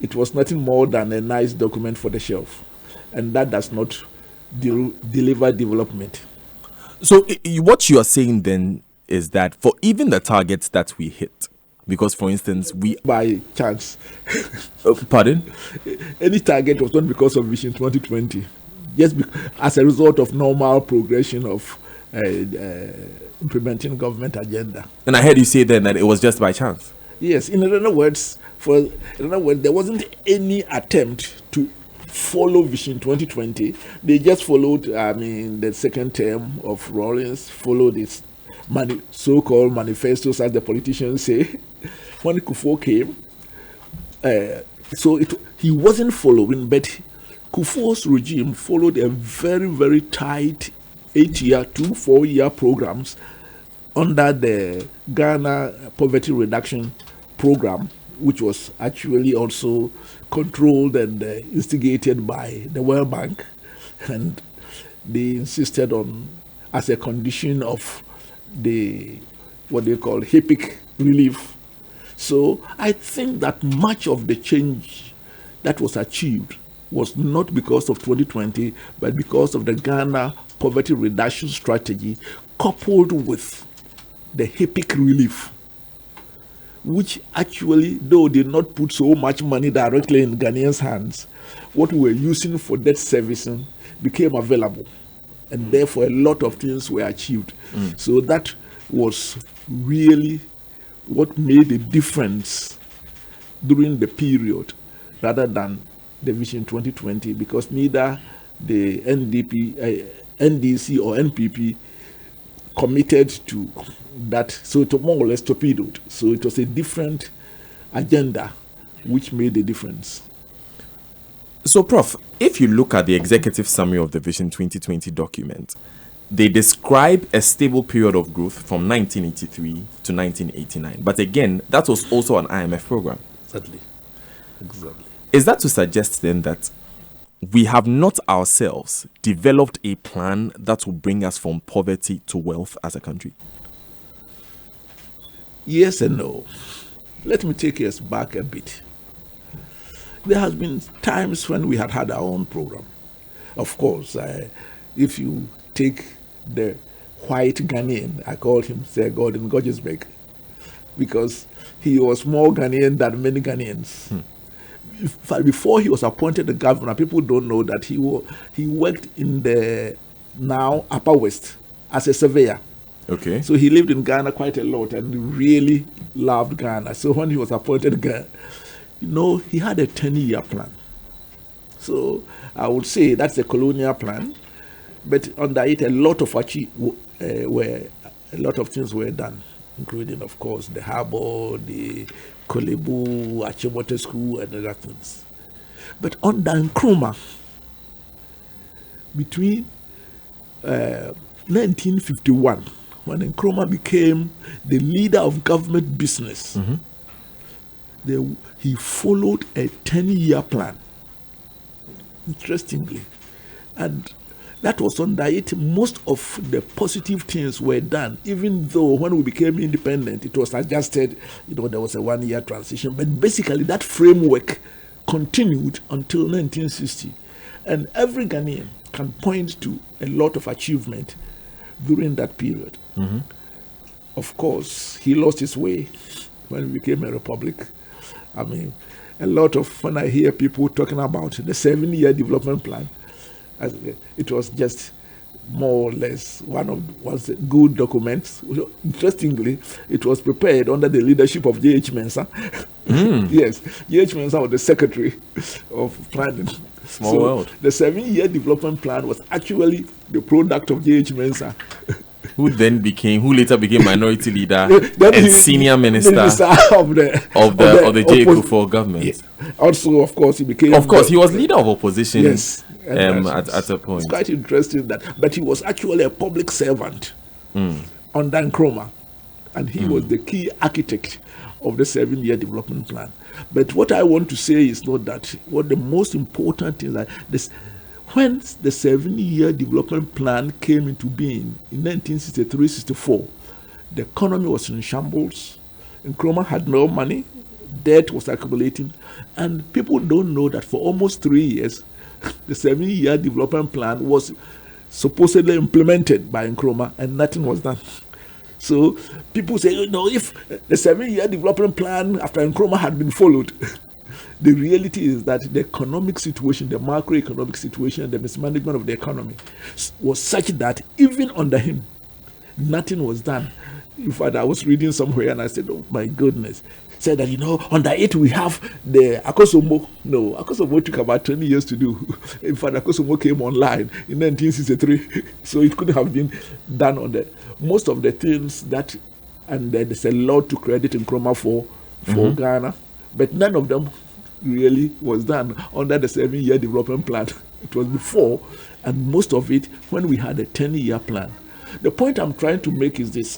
It was nothing more than a nice document for the shelf, and that does not deliver development. So what you are saying then is that for even the targets that we hit, because for instance we by chance, pardon, any target was not because of Vision 2020, just as a result of normal progression of implementing government agenda. And I heard you say then that it was just by chance. Yes, in other words, there wasn't any attempt to follow Vision 2020. They just followed, the second term of Rawlings, followed its so-called manifestos, as the politicians say. When Kufuor came, he wasn't following, but Kufuor's regime followed a very, very tight 4-year programs under the Ghana Poverty Reduction Program, which was actually also controlled and instigated by the World Bank. And they insisted on, as a condition of the, what they call HIPIC relief. So I think that much of the change that was achieved was not because of 2020, but because of the Ghana Poverty Reduction Strategy, coupled with the HIPIC relief, which actually, though did not put so much money directly in Ghanaians' hands, what we were using for debt servicing became available. And therefore, a lot of things were achieved. So that was really what made a difference during the period, rather than the Vision 2020, because neither the NDC or NPP committed to that, so it more or less torpedoed. So it was a different agenda which made a difference. So, Prof, if you look at the executive summary of the Vision 2020 document, they describe a stable period of growth from 1983 to 1989. But again, that was also an IMF program. Exactly. Is that to suggest then that we have not ourselves developed a plan that will bring us from poverty to wealth as a country? Yes and no. Let me take us back a bit. There has been times when we had our own program. Of course, if you take the white Ghanaian, I called him Sir Gordon Gorgesbeck, because he was more Ghanaian than many Ghanaians. Before he was appointed the governor, people don't know that he worked in the now Upper West as a surveyor. Okay. So he lived in Ghana quite a lot and really loved Ghana. So when he was appointed Ghana, he had a 10-year plan. So I would say that's a colonial plan, but under it a lot of things were done, including, of course, the harbour, the Kolebu, Achimota School, and other things. But under Nkrumah, between 1951, when Nkrumah became the leader of government business, he followed a 10-year plan, interestingly. And that was under it. Most of the positive things were done, even though when we became independent, it was adjusted. There was a 1-year transition. But basically, that framework continued until 1960. And every Ghanaian can point to a lot of achievement during that period. Of course, he lost his way when we became a republic. A lot of, when I hear people talking about the 7-year development plan, it was just more or less one of the good documents. Interestingly, it was prepared under the leadership of J.H. Mensah. Yes, J.H. Mensah was the secretary of planning. Small world. The 7-year development plan was actually the product of J.H. Mensah, who later became minority leader and senior minister of the J. Kufuor government. Yeah. Also, of course, he became. Of course, he was leader of opposition. Yes, at a point. It's quite interesting but he was actually a public servant under Nkrumah, and he was the key architect of the 7-year development plan. But what I want to say is not that. What the most important is that when the 7-year development plan came into being in 1963-64, the economy was in shambles. Nkrumah had no money. debt was accumulating, and people don't know that for almost 3 years, the 7-year development plan was supposedly implemented by Nkrumah, and nothing was done. So people say, if the 7-year development plan after Nkrumah had been followed, the reality is that the economic situation, the macroeconomic situation, the mismanagement of the economy was such that even under him, nothing was done. In fact, I was reading somewhere and I said, oh my goodness. Said that, under it we have the Akosombo. No, Akosombo took about 20 years to do. In fact, Akosombo came online in 1963. So it could have been done on the most of the things that, and there's a lot to credit Nkrumah for Ghana, but none of them really was done under the 7-year development plan. It was before, and most of it when we had a 10-year plan. The point I'm trying to make is this: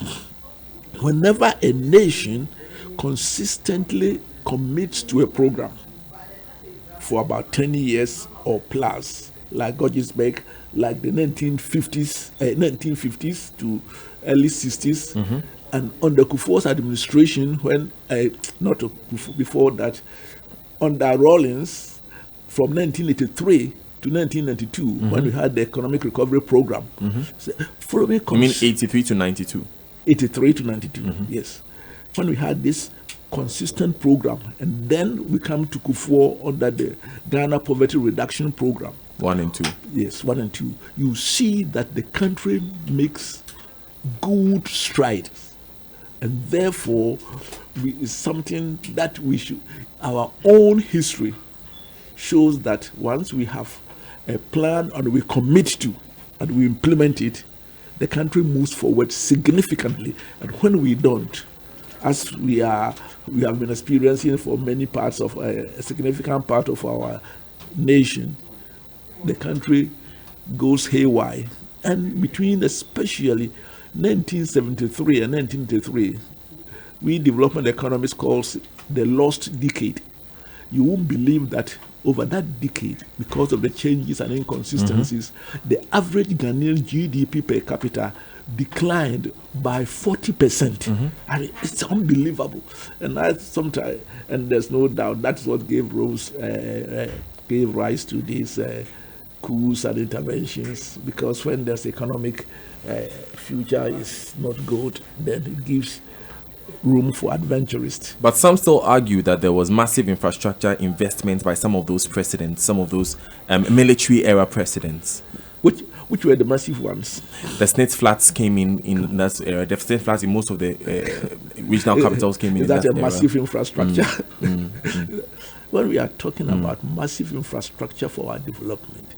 whenever a nation consistently commits to a program for about 10 years or plus, like Godgisbeck, like the 1950s to early 60s, and under Kufuor's administration, when before that, under Rawlings, from 1983 to 1992, when we had the economic recovery program. You mean 83 to 92? 83 to 92, yes. When we had this consistent program, and then we come to Kufuor under the Ghana Poverty Reduction Program. 1 and 2. Yes, 1 and 2. You see that the country makes good strides. And therefore, it's something that we should, our own history shows that once we have a plan and we commit to and we implement it, the country moves forward significantly. And when we don't, as we have been experiencing for many parts of a significant part of our nation, the country goes haywire. And between especially 1973 and 1983, we development economists calls the lost decade. You won't believe that over that decade, because of the changes and inconsistencies, the average Ghanaian GDP per capita declined by 40%. I mean, it's unbelievable. And and there's no doubt that's what gave rise to these coups and interventions, because when there's economic future is not good, then it gives room for adventurists. But some still argue that there was massive infrastructure investment by some of those presidents, some of those military era presidents. Which were the massive ones? The Snitz Flats came in that era. The Snitz Flats in most of the regional capitals came in. Is that a era. massive infrastructure? When we are talking about massive infrastructure for our development,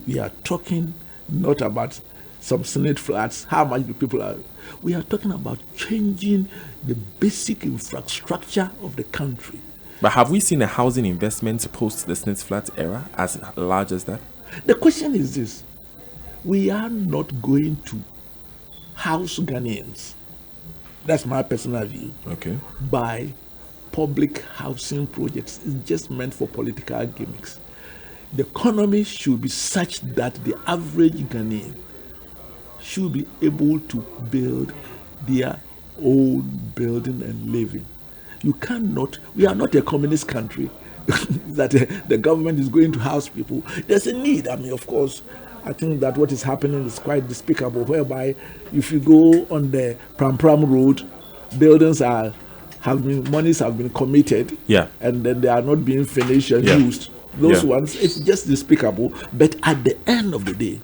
we are talking not about some Snitz Flats, how much the people are. We are talking about changing the basic infrastructure of the country. But have we seen a housing investment post the Snitz Flats era as large as that? The question is this: we are not going to house Ghanaians, that's my personal view, by public housing projects. It's just meant for political gimmicks. The economy should be such that the average Ghanaian should be able to build their own building and living. You cannot, we are not a communist country that the government is going to house people. There's a need. I mean, of course, I think that what is happening is quite despicable, whereby if you go on the Pram Road, buildings monies have been committed, and then they are not being finished and used. Those ones, it's just despicable. But at the end of the day,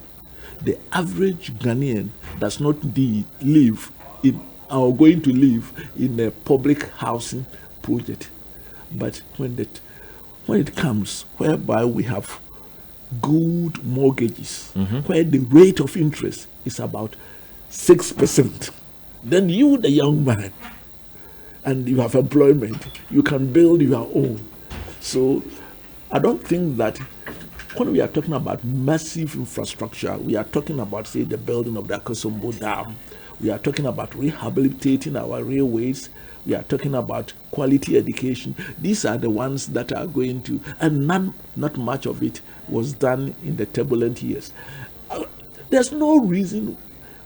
the average Ghanaian does not live in or going to live in a public housing project. But when it comes whereby we have good mortgages, where the rate of interest is about 6%, then you, the young man, and you have employment, you can build your own. So I don't think that when we are talking about massive infrastructure, we are talking about, say, the building of the Akosombo Dam. We are talking about rehabilitating our railways. We are talking about quality education. These are the ones that are going to, and not much of it was done in the turbulent years. There's no reason,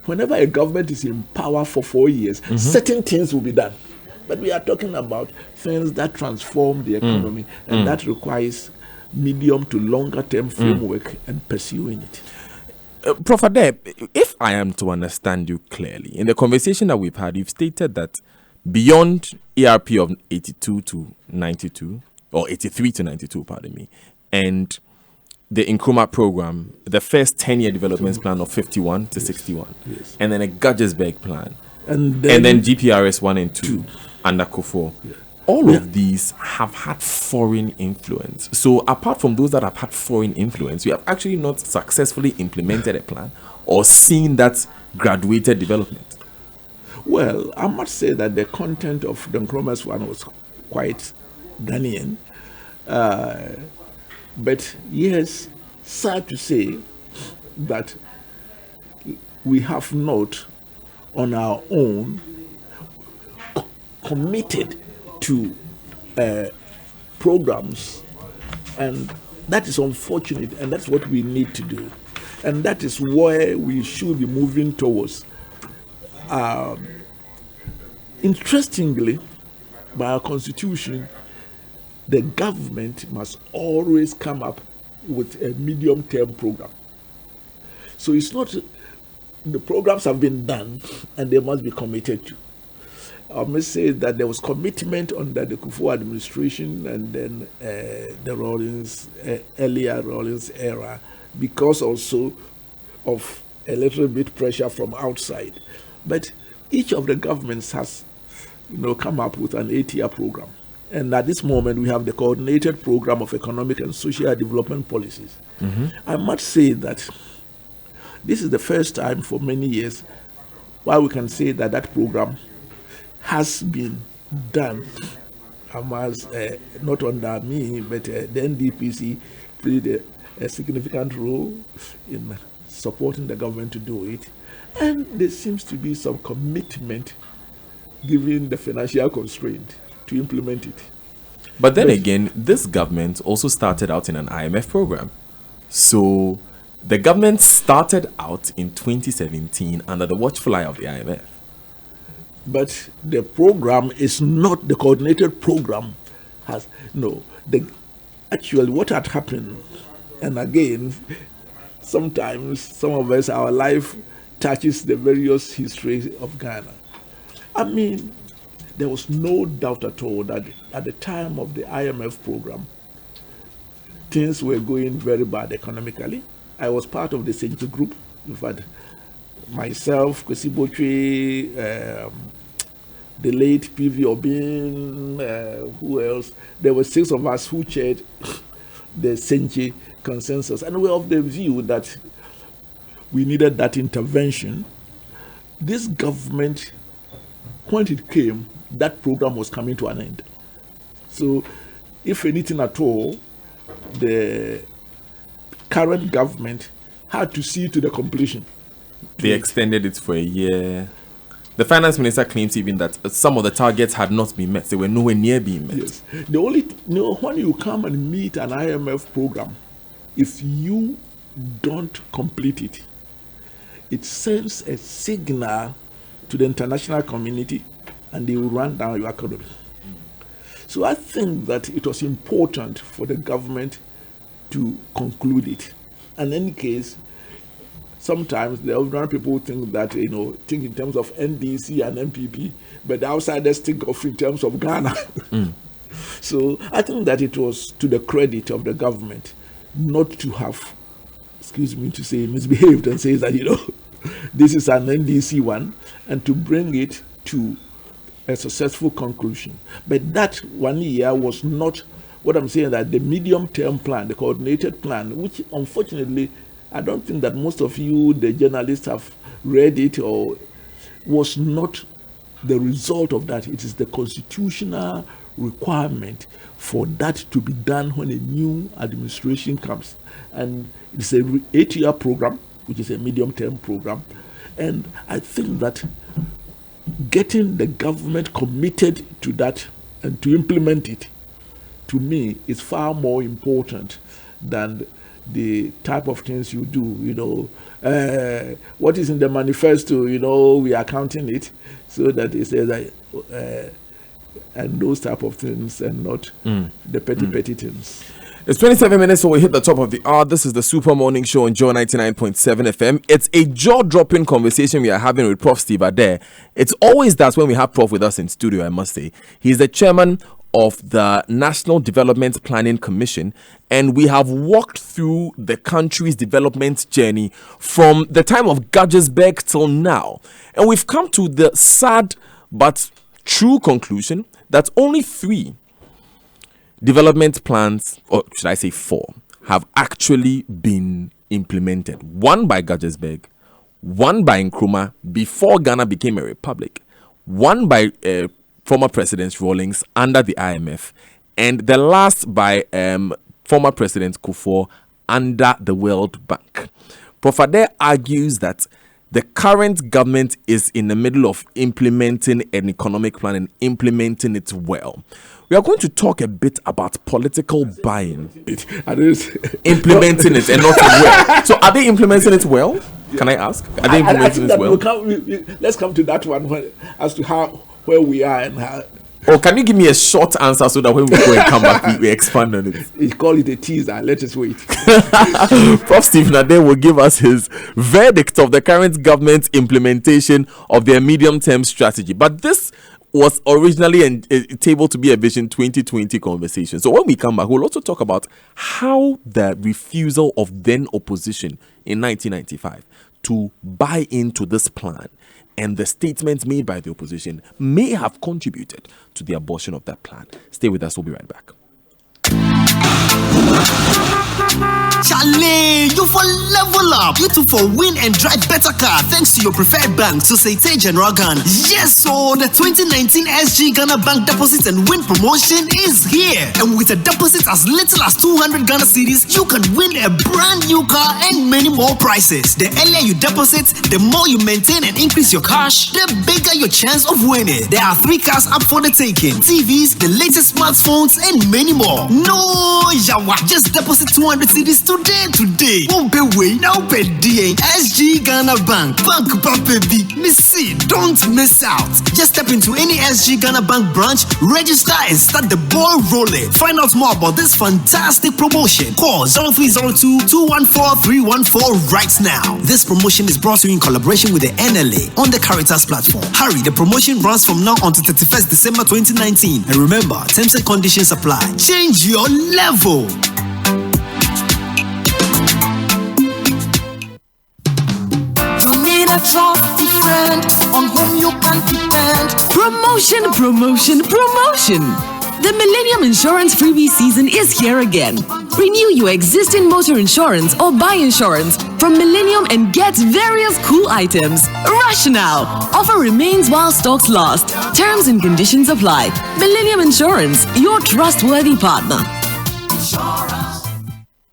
whenever a government is in power for 4 years, certain things will be done. But we are talking about things that transform the economy, and that requires medium to longer term framework and pursuing it. Prof. Adei, if I am to understand you clearly, in the conversation that we've had, you've stated that beyond ERP of 82 to 92, or 83 to 92, pardon me, and the Nkrumah program, the first 10-year development plan of 51 to 61, and then a Gudgersberg plan, and then GPRS 1 and 2 under Kufuor. All of these have had foreign influence. So apart from those that have had foreign influence, we have actually not successfully implemented a plan or seen that graduated development. Well, I must say that the content of the Nkrumah's one was quite Ghanaian. But yes, sad to say that we have not on our own committed to programs, and that is unfortunate, and that's what we need to do, and that is where we should be moving towards. Interestingly, by our constitution, the government must always come up with a medium-term program. So it's not the programs have been done and they must be committed to. I must say that there was commitment under the Kufuor administration and then the Rawlings, earlier Rawlings era, because also of a little bit pressure from outside. But each of the governments has, come up with an 8-year program. And at this moment, we have the coordinated program of economic and social development policies. I must say that this is the first time for many years why we can say that that program has been done. I must, not under me, but the NDPC played a significant role in supporting the government to do it. And there seems to be some commitment, given the financial constraint, to implement it. But then again, this government also started out in an IMF program. So the government started out in 2017 under the watchful eye of the IMF. But the program is not the coordinated program. Actually what had happened, and again, sometimes some of us, our life touches the various history of Ghana. I mean, there was no doubt at all that at the time of the IMF program, things were going very bad economically. I was part of the Senchi group. In fact, myself, Kwesi Botwe, the late P.V. Obin, who else? There were 6 of us who chaired the Senchi consensus. And we were of the view that we needed that intervention. This government, when it came, that program was coming to an end. So, if anything at all, the current government had to see to the completion. They extended it for a year. The finance minister claims even that some of the targets had not been met. They were nowhere near being met. Yes. When you come and meet an IMF program, if you don't complete it, it sends a signal to the international community and they will run down your economy. So I think that it was important for the government to conclude it. And in any case, sometimes the ordinary people think that, think in terms of NDC and MPP, but the outsiders think of in terms of Ghana. So I think that it was to the credit of the government not to have, excuse me to say, misbehaved and say that, this is an NDC one, and to bring it to a successful conclusion. But that 1 year was not what I'm saying, that the medium-term plan, the coordinated plan, which unfortunately I don't think that most of you, the journalists, have read it, or was not the result of that. It is the constitutional requirement for that to be done when a new administration comes. And it's a 8-year program, which is a medium-term program. And I think that getting the government committed to that and to implement it, to me, is far more important than the type of things you do. What is in the manifesto, we are counting it so that it says that and those type of things, and not the petty things. It's 27 minutes, so we hit the top of the hour. This is the Super Morning Show on Joy99.7 FM. It's a jaw-dropping conversation we are having with Prof Steve Adei. It's always that when we have Prof with us in studio, I must say. He's the chairman of the National Development Planning Commission, and we have walked through the country's development journey from the time of Guggersberg till now. And we've come to the sad but true conclusion that only 3 development plans, or should I say 4, have actually been implemented. 1 by Guggersberg, 1 by Nkrumah before Ghana became a republic, 1 by former President Rawlings under the IMF, and the last by former President Kufuor under the World Bank. Prof Adei argues that the current government is in the middle of implementing an economic plan and implementing it well. We are going to talk a bit about political buy-in. Implementing it and not well. So are they implementing it well? Can I ask? Are they implementing it well? Let's come to that one as to where we are and how. Or can you give me a short answer so that when we go and come back, we expand on it? We call it a teaser. Let us wait. Prof. Stephen Adei will give us his verdict of the current government's implementation of their medium-term strategy. But this was originally tabled to be a Vision 2020 conversation. So when we come back, we'll also talk about how the refusal of then opposition in 1995 to buy into this plan and the statements made by the opposition may have contributed to the abortion of that plan. Stay with us. We'll be right back. Charlie, you for level up. You too for win and drive better car thanks to your preferred bank, Societe Generale Ghana. Yes, so the 2019 SG Ghana Bank Deposit and Win promotion is here. And with a deposit as little as 200 Ghana cedis, you can win a brand new car and many more prizes. The earlier you deposit, the more you maintain and increase your cash, the bigger your chance of winning. There are 3 cars up for the taking: TVs, the latest smartphones, and many more. No, yawa, just deposit 200 cedis today. Won't pay way now, pay DA. SG Ghana Bank Papebi. Missy, don't miss out. Just step into any SG Ghana Bank branch, register, and start the ball rolling. Find out more about this fantastic promotion. Call 0302-214-314 right now. This promotion is brought to you in collaboration with the NLA on the Caritas platform. Hurry, the promotion runs from now until 31st December 2019. And remember, terms and conditions apply. Change your level. A trusty friend on whom you can depend. Promotion. The Millennium Insurance freebie season is here again. Renew your existing motor insurance or buy insurance from Millennium and get various cool items. Rush now. Offer remains while stocks last. Terms and conditions apply. Millennium Insurance, your trustworthy partner.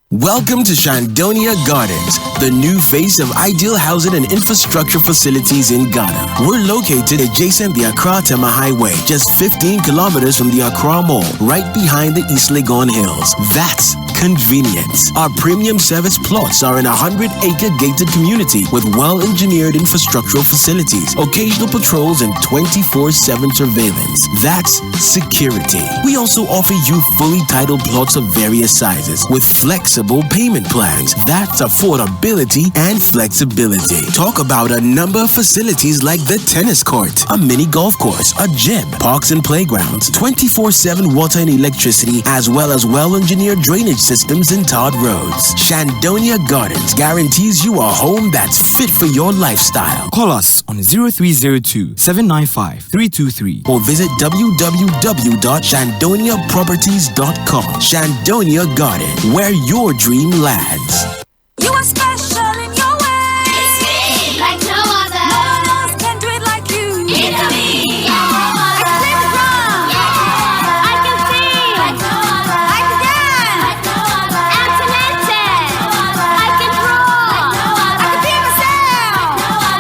Welcome to Shandonia Gardens, the new face of ideal housing and infrastructure facilities in Ghana. We're located adjacent the Accra-Tema Highway, just 15 kilometers from the Accra Mall, right behind the East Legon Hills. That's convenience. Our premium service plots are in a 100-acre gated community with well-engineered infrastructural facilities, occasional patrols, and 24/7 surveillance. That's security. We also offer you fully titled plots of various sizes with flexible payment plans. That's affordability and flexibility. Talk about a number of facilities like the tennis court, a mini golf course, a gym, parks and playgrounds, 24/7 water and electricity, as well as well-engineered drainage systems and tarred roads. Shandonia Gardens guarantees you a home that's fit for your lifestyle. Call us on 0302-795-323 or visit www.shandoniaproperties.com. Shandonia Garden, where your dream lands. You are special in your way. It's me, like no other. No one else can do it like you. It's me, I can play the drum. I can sing, like no other. I can dance. Like no other. I'm talented. I can draw. I can be myself.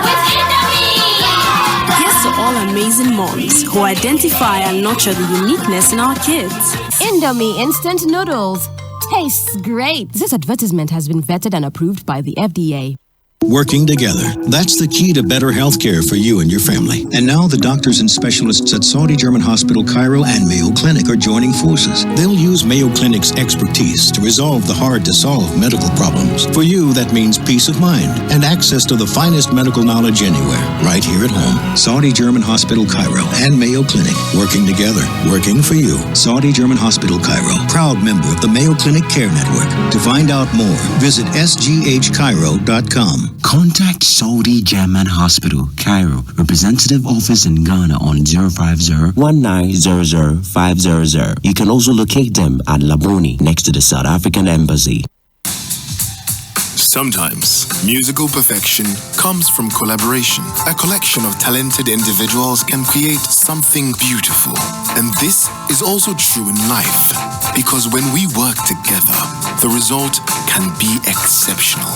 With Indomie. Here's to all amazing moms who identify and nurture the uniqueness in our kids. Indomie instant noodles. Tastes great. This advertisement has been vetted and approved by the FDA. Working together. That's the key to better health care for you and your family. And now the doctors and specialists at Saudi German Hospital Cairo and Mayo Clinic are joining forces. They'll use Mayo Clinic's expertise to resolve the hard-to-solve medical problems. For you, that means peace of mind and access to the finest medical knowledge anywhere, right here at home. Saudi German Hospital Cairo and Mayo Clinic, working together, working for you. Saudi German Hospital Cairo, proud member of the Mayo Clinic Care Network. To find out more, visit sghcairo.com. Contact Saudi German Hospital, Cairo, representative office in Ghana on 050-1900-500. You can also locate them at Laboni next to the South African Embassy. Sometimes, musical perfection comes from collaboration. A collection of talented individuals can create something beautiful. And this is also true in life, because when we work together, the result can be exceptional.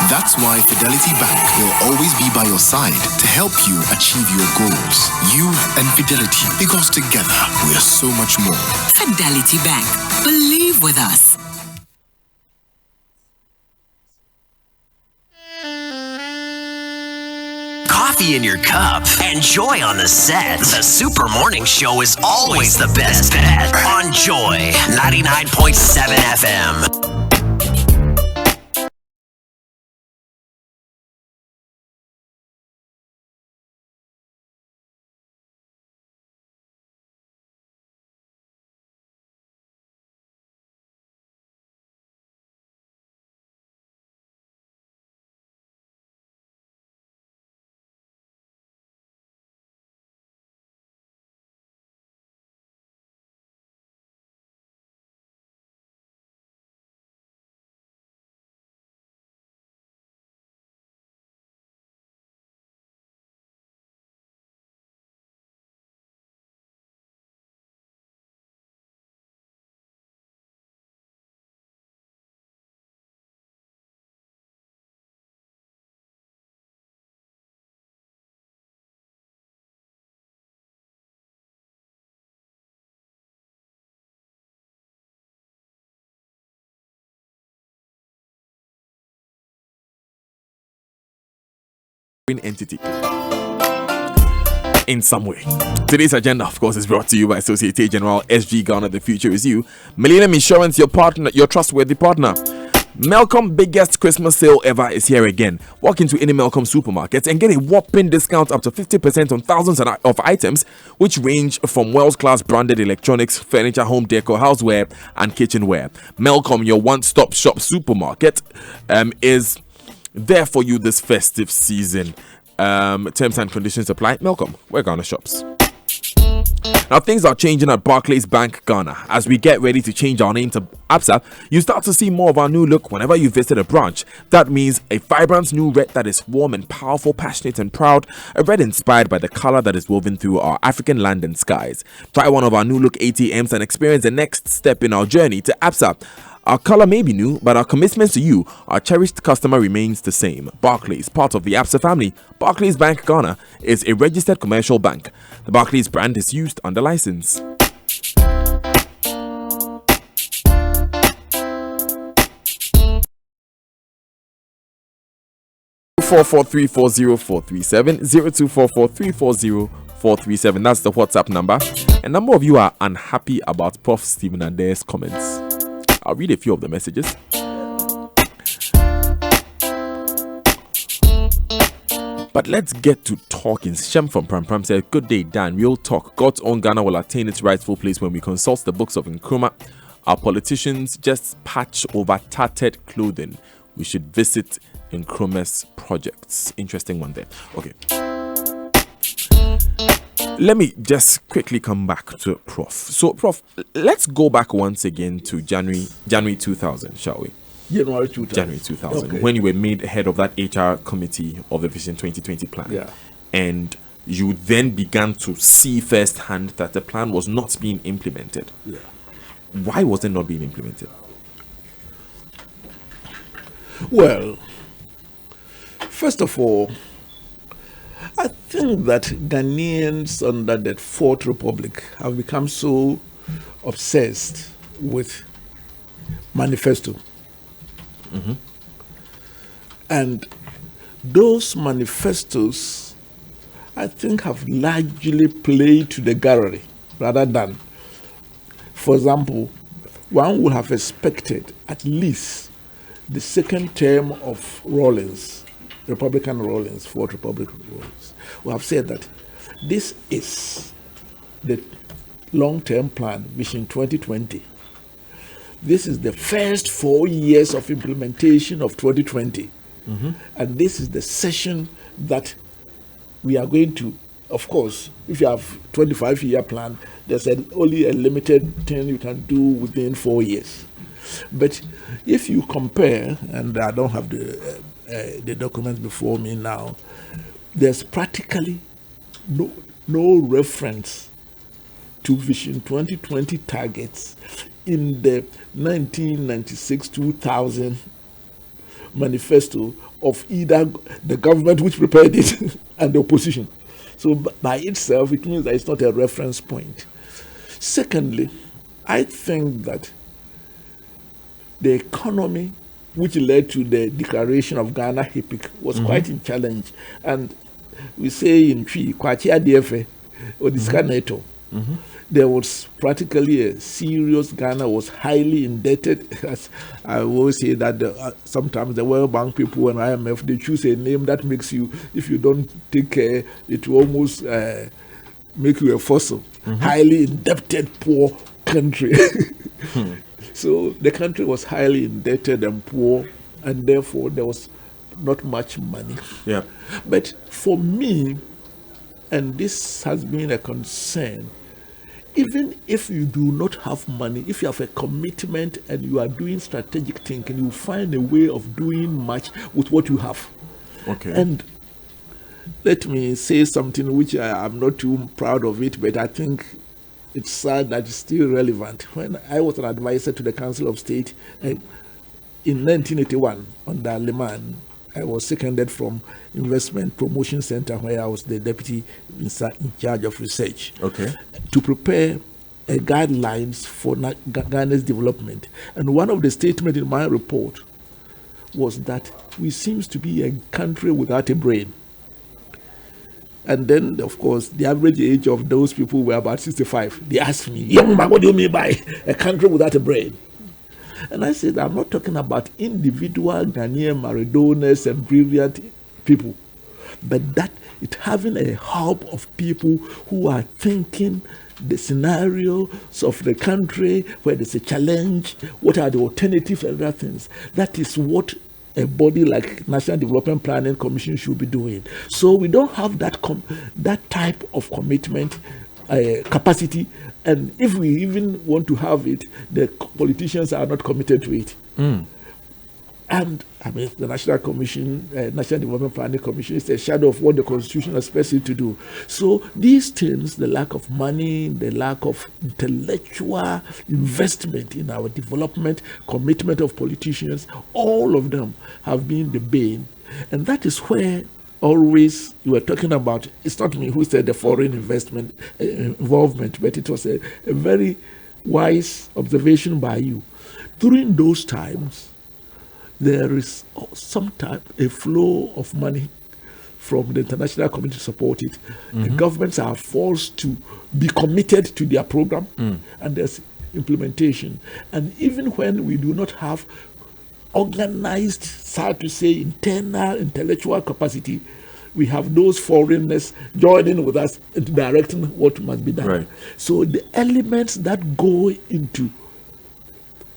That's why Fidelity Bank will always be by your side to help you achieve your goals. You and Fidelity, because together we are so much more. Fidelity Bank. Believe with us. Coffee in your cup and Joy on the set. The Super Morning Show is always the best bet on Joy 99.7 FM. Entity in some way. Today's agenda, of course, is brought to you by Societe Generale SG Ghana. The future is you. Millennium Insurance, your partner, your trustworthy partner. Melcom biggest Christmas sale ever is here again. Walk into any Melcom supermarket and get a whopping discount up to 50% on thousands of items, which range from world-class branded electronics, furniture, home decor, houseware, and kitchenware. Melcom, your one-stop shop supermarket, is there for you this festive season. Terms and conditions apply. Melcom, where Ghana shops. Now, things are changing at Barclays Bank Ghana. As we get ready to change our name to ABSA, you start to see more of our new look whenever you visit a branch. That means a vibrant new red that is warm and powerful, passionate and proud. A red inspired by the color that is woven through our African land and skies. Try one of our new look ATMs and experience the next step in our journey to ABSA. Our color may be new, but our commitment to you, our cherished customer, remains the same. Barclays, part of the ABSA family. Barclays Bank Ghana is a registered commercial bank. The Barclays brand is used under license. (02443404370) (02443404370). That's the WhatsApp number. A number of you are unhappy about Prof. Stephen Adei's comments. I'll read a few of the messages. But let's get to talking. Shem from Pram Pram said, "Good day, Dan. Real talk. God's own Ghana will attain its rightful place when we consult the books of Nkrumah. Our politicians just patch over tattered clothing. We should visit Nkrumah's projects." Interesting one there. Okay. Let me just quickly come back to Prof. So, Prof, let's go back once again to January 2000, shall we? January 2000. January 2000, okay. When you were made head of that HR committee of the Vision 2020 plan. Yeah. And you then began to see firsthand that the plan was not being implemented. Yeah. Why was it not being implemented? Well, first of all, I think that Ghanaians under the Fourth Republic have become so obsessed with manifesto. Mm-hmm. And those manifestos, I think, have largely played to the gallery rather than, for example, one would have expected at least the second term of Rawlings, Republican Rawlings, Fourth Republic Rawlings, who have said that this is the long-term plan, Vision 2020. This is the first 4 years of implementation of 2020. And this is the session that we are going to, of course, if you have 25-year plan, there's only a limited thing you can do within 4 years. But if you compare, and I don't have the documents before me now, there's practically no reference to Vision 2020 targets in the 1996-2000 manifesto of either the government which prepared it and the opposition. So by itself, it means that it's not a reference point. Secondly, I think that the economy which led to the declaration of Ghana HIPIC was quite in challenge. And we say in Twi, Kwachia DFA, or the Scaneto, there was practically a serious, Ghana was highly indebted. As I always say that sometimes the World Bank people and IMF, they choose a name that makes you, if you don't take care, it will almost make you a fossil. Highly indebted, poor country. So the country was highly indebted and poor, and therefore there was not much money. Yeah. But for me, and this has been a concern, even if you do not have money, if you have a commitment and you are doing strategic thinking, you find a way of doing much with what you have. Okay. And let me say something which I'm not too proud of it, but I think it's sad that it's still relevant. When I was an advisor to the Council of State in 1981 under Liman, I was seconded from Investment Promotion Center, where I was the deputy in charge of research, to prepare guidelines for Ghana's development. And one of the statements in my report was that we seems to be a country without a brain. And then, of course, the average age of those people were about 65. They asked me, young man, what do you mean by a country without a brain? And I said, I'm not talking about individual Ghanaian Maradonas and brilliant people, but that it having a hub of people who are thinking the scenarios of the country where there's a challenge, what are the alternatives and other things. That is what a body like National Development Planning Commission should be doing. So we don't have that type of commitment capacity, and if we even want to have it, the politicians are not committed to it. And I mean, the National Commission, National Development Planning Commission, is a shadow of what the Constitution expects it to do. So these things, the lack of money, the lack of intellectual investment in our development, commitment of politicians, all of them have been the bane. And that is where always you were talking about, it's not me who said the foreign investment involvement, but it was a very wise observation by you. During those times, there is sometimes a flow of money from the international community to support it. The governments are forced to be committed to their program, and there's implementation. And even when we do not have organized, sad to say, internal intellectual capacity, we have those foreigners joining with us into directing what must be done. Right. So the elements that go into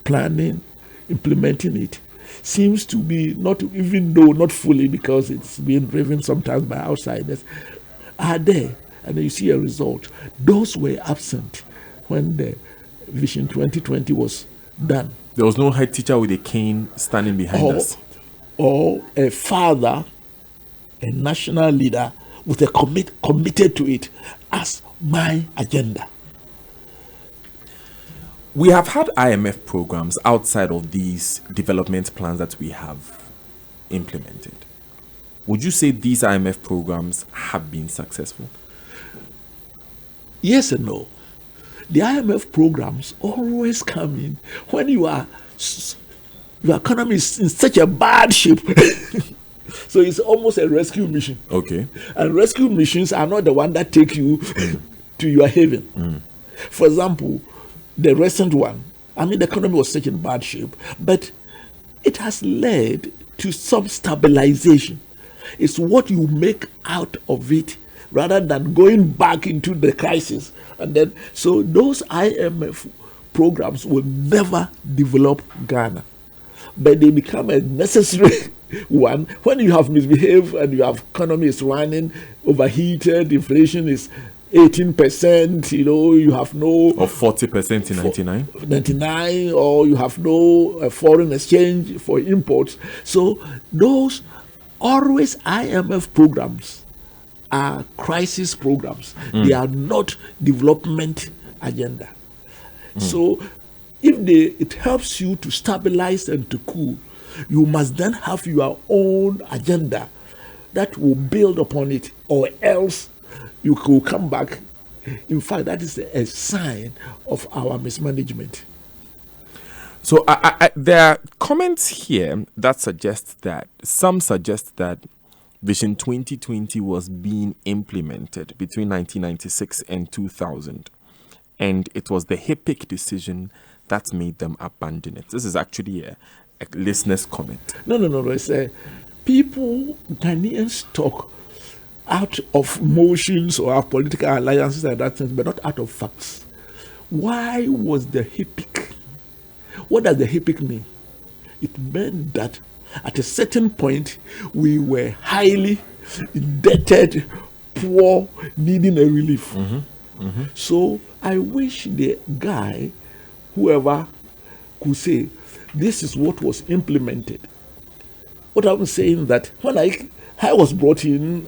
planning, implementing it, seems to be, not even though not fully, because it's being driven sometimes by outsiders, are there. And you see a result. Those were absent when the Vision 2020 was done. There was no head teacher with a cane standing behind us. Or a father, a national leader, with a committed to it as my agenda. We have had IMF programs outside of these development plans that we have implemented. Would you say these IMF programs have been successful? Yes and no. The IMF programs always come in when your economy is in such a bad shape. So it's almost a rescue mission. Okay. And rescue missions are not the one that take you to your haven. For example, the recent one, I mean, the economy was such in bad shape, but it has led to some stabilization. It's what you make out of it rather than going back into the crisis. And then, so those IMF programs will never develop Ghana, but they become a necessary one when you have misbehaved and your economy is running overheated, inflation is 18%, you have no... Or 40% in 99, or you have no foreign exchange for imports. So those always IMF programs are crisis programs. They are not development agenda. So if it helps you to stabilize and to cool, you must then have your own agenda that will build upon it, or else you could come back. In fact, that is a sign of our mismanagement. So there are comments here that some suggest that Vision 2020 was being implemented between 1996 and 2000, and it was the HIPIC decision that made them abandon it. This is actually a listener's comment. No. It's people, Ghanaians talk out of motions or our political alliances and that things, but not out of facts. Why was the HIPIC? What does the HIPIC mean? It meant that at a certain point we were highly indebted, poor, needing a relief. So I wish the guy, whoever, could say this is what was implemented. What I'm saying that when I was brought in,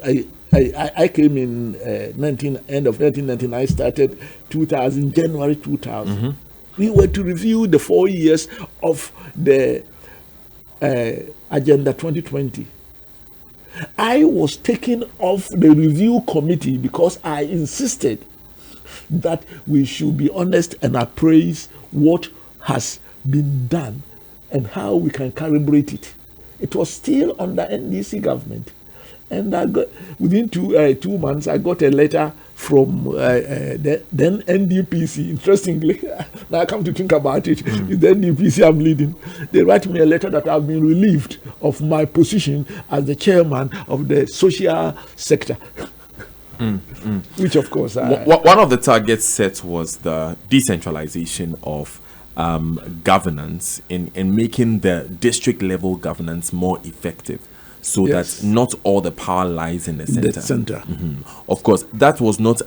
I came in end of 1999, started 2000, January 2000. We were to review the 4 years of the Agenda 2020. I was taken off the review committee because I insisted that we should be honest and appraise what has been done and how we can calibrate it. It was still under NDC government. And I got, within 2 months, I got a letter from then NDPC. Interestingly, now I come to think about it, it's the NDPC I'm leading. They write me a letter that I've been relieved of my position as the chairman of the social sector. Which, of course, one of the targets set was the decentralization of governance in making the district level governance more effective, so that not all the power lies in the center. Of course, that was not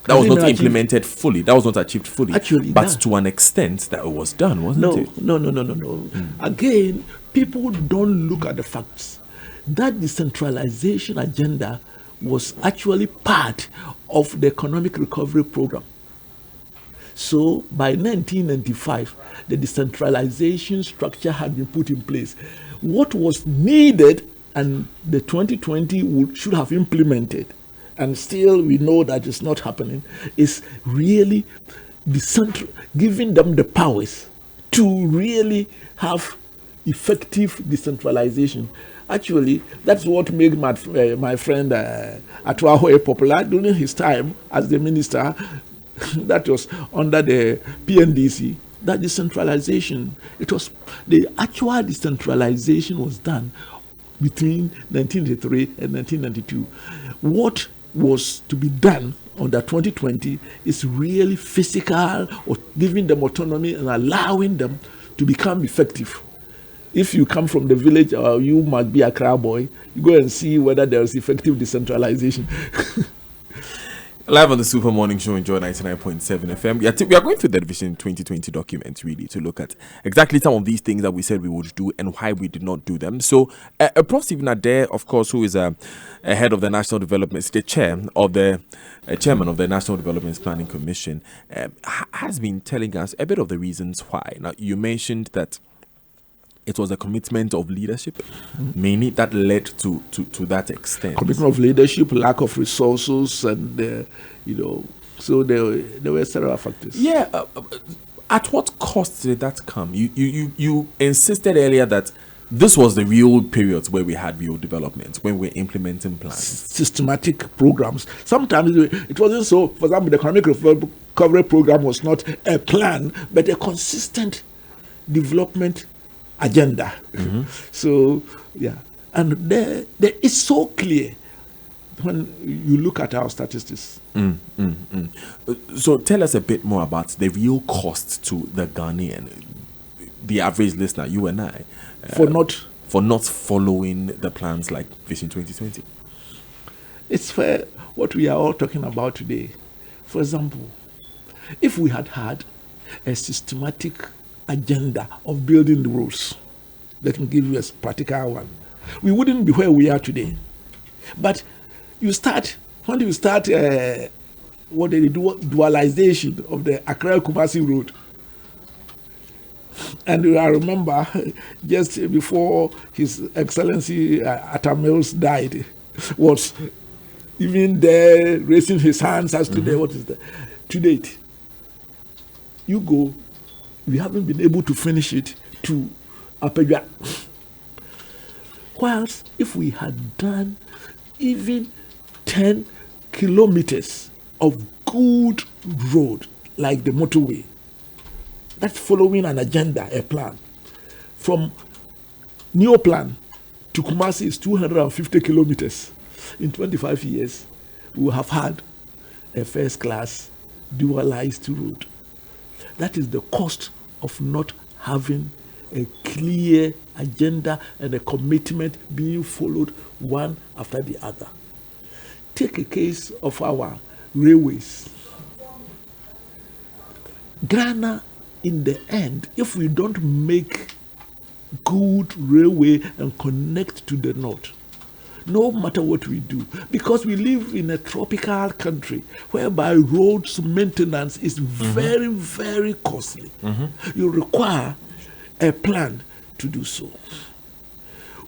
implemented fully. That was not achieved fully. Actually, but to an extent, that it was done, wasn't it? No. Again, people don't look at the facts. That decentralization agenda was actually part of the economic recovery program. So by 1995, the decentralization structure had been put in place. What was needed, and the 2020 should have implemented, and still we know that it's not happening, is really giving them the powers to really have effective decentralization. Actually, that's what made my friend Atuahoe popular during his time as the minister. That was under the PNDC. That decentralization, the actual decentralization was done between 1983 and 1992. What was to be done under 2020 is really physical, or giving them autonomy and allowing them to become effective. If you come from the village, or you must be a crowd boy, you go and see whether there is effective decentralization. Live on the Super Morning Show in Joy 99.7 FM. We are going through the Vision 2020 document, really, to look at exactly some of these things that we said we would do and why we did not do them. So, Prof. Adei, of course, who is a head of the National Development, the chairman of the National Development Planning Commission, has been telling us a bit of the reasons why. Now, you mentioned that it was a commitment of leadership, mainly, that led to that extent. Commitment of leadership, lack of resources, and so there were several factors. Yeah, at what cost did that come? You insisted earlier that this was the real periods where we had real development, when we were implementing plans. Systematic programs. Sometimes it wasn't so. For example, the economic recovery program was not a plan, but a consistent development agenda. So, yeah. And there it's so clear when you look at our statistics. So tell us a bit more about the real cost to the Ghanaian, the average listener, you and I, for not following the plans like Vision 2020. It's for what we are all talking about today. For example, if we had had a systematic agenda of building the roads, let me give you a practical one, we wouldn't be where we are today. But when you start what they do, dualization of the Accra-Kumasi road. And I remember just before His Excellency Atamils died, was even there raising his hands as to what is that. To date, you go, we haven't been able to finish it to Apedja. Whilst if we had done even 10 kilometers of good road, like the motorway, that's following an agenda, a plan. From Neoplan to Kumasi is 250 kilometers. In 25 years, we will have had a first-class dualized road. That is the cost of not having a clear agenda and a commitment being followed one after the other. Take a case of our railways. Ghana, in the end, if we don't make good railway and connect to the north, no matter what we do, because we live in a tropical country whereby roads maintenance is very, very costly. You require a plan to do so.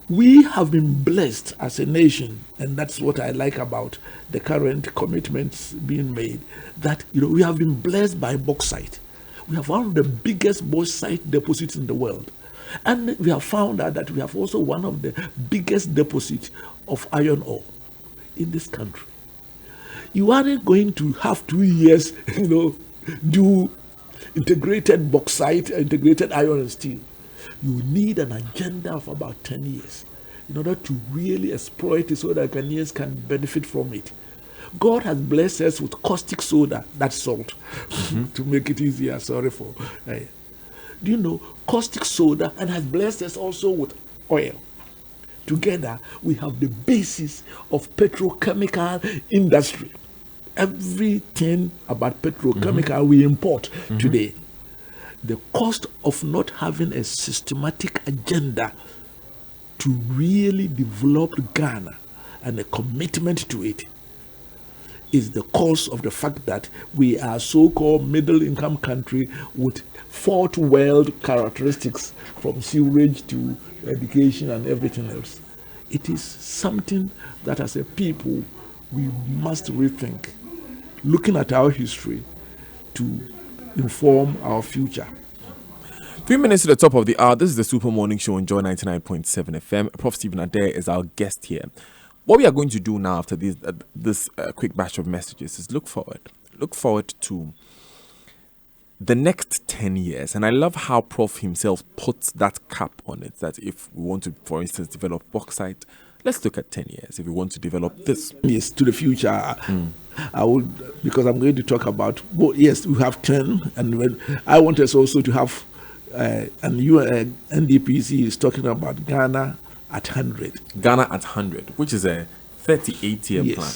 We have been blessed as a nation, and that's what I like about the current commitments being made, that we have been blessed by bauxite. We have one of the biggest bauxite deposits in the world. And we have found out that we have also one of the biggest deposits of iron ore in this country. You aren't going to have 2 years, do integrated bauxite, integrated iron and steel. You need an agenda of about 10 years in order to really exploit it so that Ghanaians can benefit from it. God has blessed us with caustic soda, that's salt, to make it easier. Sorry for. Do you know caustic soda, and has blessed us also with oil? Together, we have the basis of petrochemical industry. Everything about petrochemical we import today. The cost of not having a systematic agenda to really develop Ghana and a commitment to it is the cause of the fact that we are so-called middle-income country with fourth world characteristics, from sewerage to education and everything else. It is something that as a people we must rethink, looking at our history to inform our future. 3 minutes to the top of the hour. This is the Super Morning Show on Joy 99.7 FM. Prof. Stephen Adei is our guest here. What we are going to do now after this quick batch of messages is look forward to the next 10 years. And I love how Prof himself puts that cap on it, that if we want to, for instance, develop bauxite, let's look at 10 years. If we want to develop this. Yes, to the future. I would, because I'm going to talk about, yes, we have 10. And when I want us also to have, and NDPC is talking about Ghana at 100. Ghana at 100, which is a 38-year plan.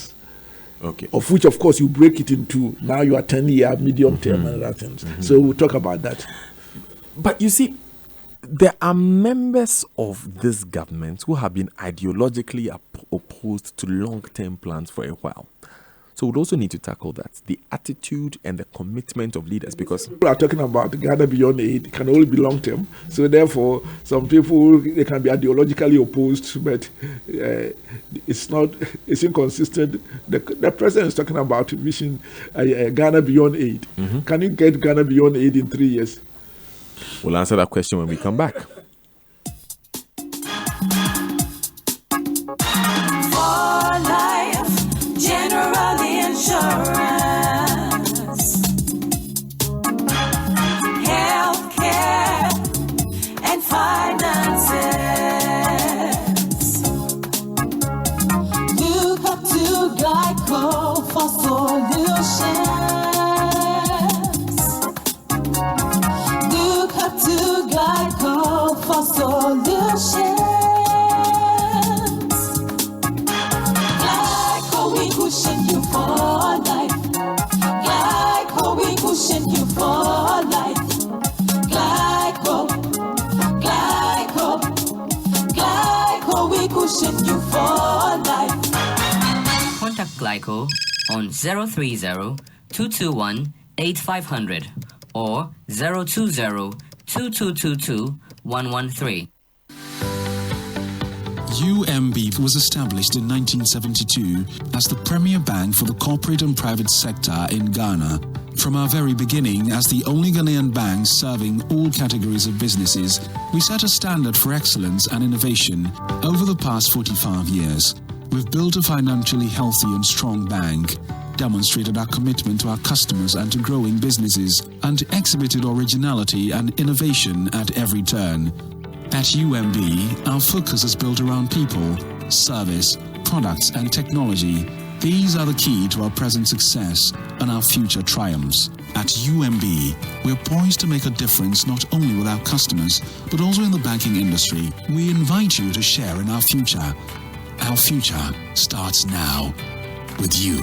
Okay. Of which, of course, you break it into, now you are 10-year, medium term and other things. So we'll talk about that. But you see, there are members of this government who have been ideologically opposed to long-term plans for a while. So we'd also need to tackle that, the attitude and the commitment of leaders, because people are talking about Ghana beyond aid, it can only be long term. So therefore, some people, they can be ideologically opposed, but it's inconsistent. The president is talking about vision Ghana beyond aid. Can you get Ghana beyond aid in 3 years? We'll answer that question when we come back. Look up to Glyco for solutions. Glyco, we cushion you for life. Glyco, we cushion you for life. Glyco, Glyco, Glyco, we cushion you for life. Contact Glyco on 030-221-8500 or 020-2222-113. UMB was established in 1972 as the premier bank for the corporate and private sector in Ghana. From our very beginning, as the only Ghanaian bank serving all categories of businesses, we set a standard for excellence and innovation over the past 45 years. We've built a financially healthy and strong bank, demonstrated our commitment to our customers and to growing businesses, and exhibited originality and innovation at every turn. At UMB, our focus is built around people, service, products, and technology. These are the key to our present success and our future triumphs. At UMB, we're poised to make a difference not only with our customers, but also in the banking industry. We invite you to share in our future. Our future starts now with you.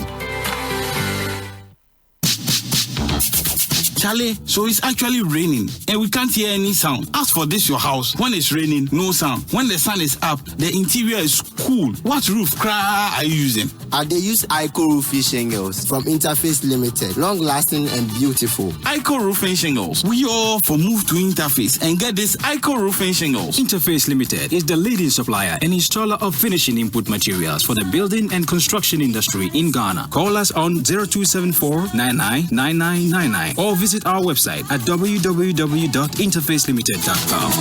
Charlie, so it's actually raining and we can't hear any sound. As for this, your house, when it's raining, no sound. When the sun is up, the interior is cool. What roof are you using? They use Ico roofing shingles from Interface Limited. Long lasting and beautiful. Ico roofing shingles. We all for move to Interface and get this Ico roofing shingles. Interface Limited is the leading supplier and installer of finishing input materials for the building and construction industry in Ghana. Call us on 0274-999999 or visit our website at www.interfacelimited.com.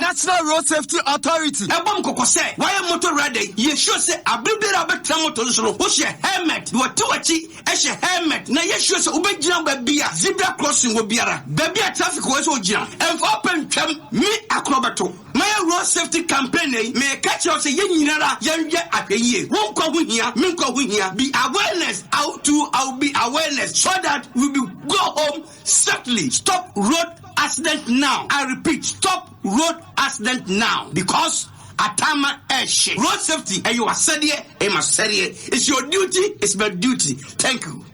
National Road Safety Authority. Ebom koko say, why motor ready? You sure say abibira betra motor so wo she helmet. You to wachi e she helmet. Na you sure say ubegina ba bia zebra crossing wo biara. Ba bia traffic wo so gina. And open twam me akrobato. My road safety campaign me catch you say ye nyinara ye ahweye. Won ko hu hia, me ko hu hia. Be awareness out to I'll be awareness so that we will go home safely. Stop road accident now. I repeat, stop road accident now because atama shit. Road safety and you are said here, it's your duty, it's my duty. Thank you.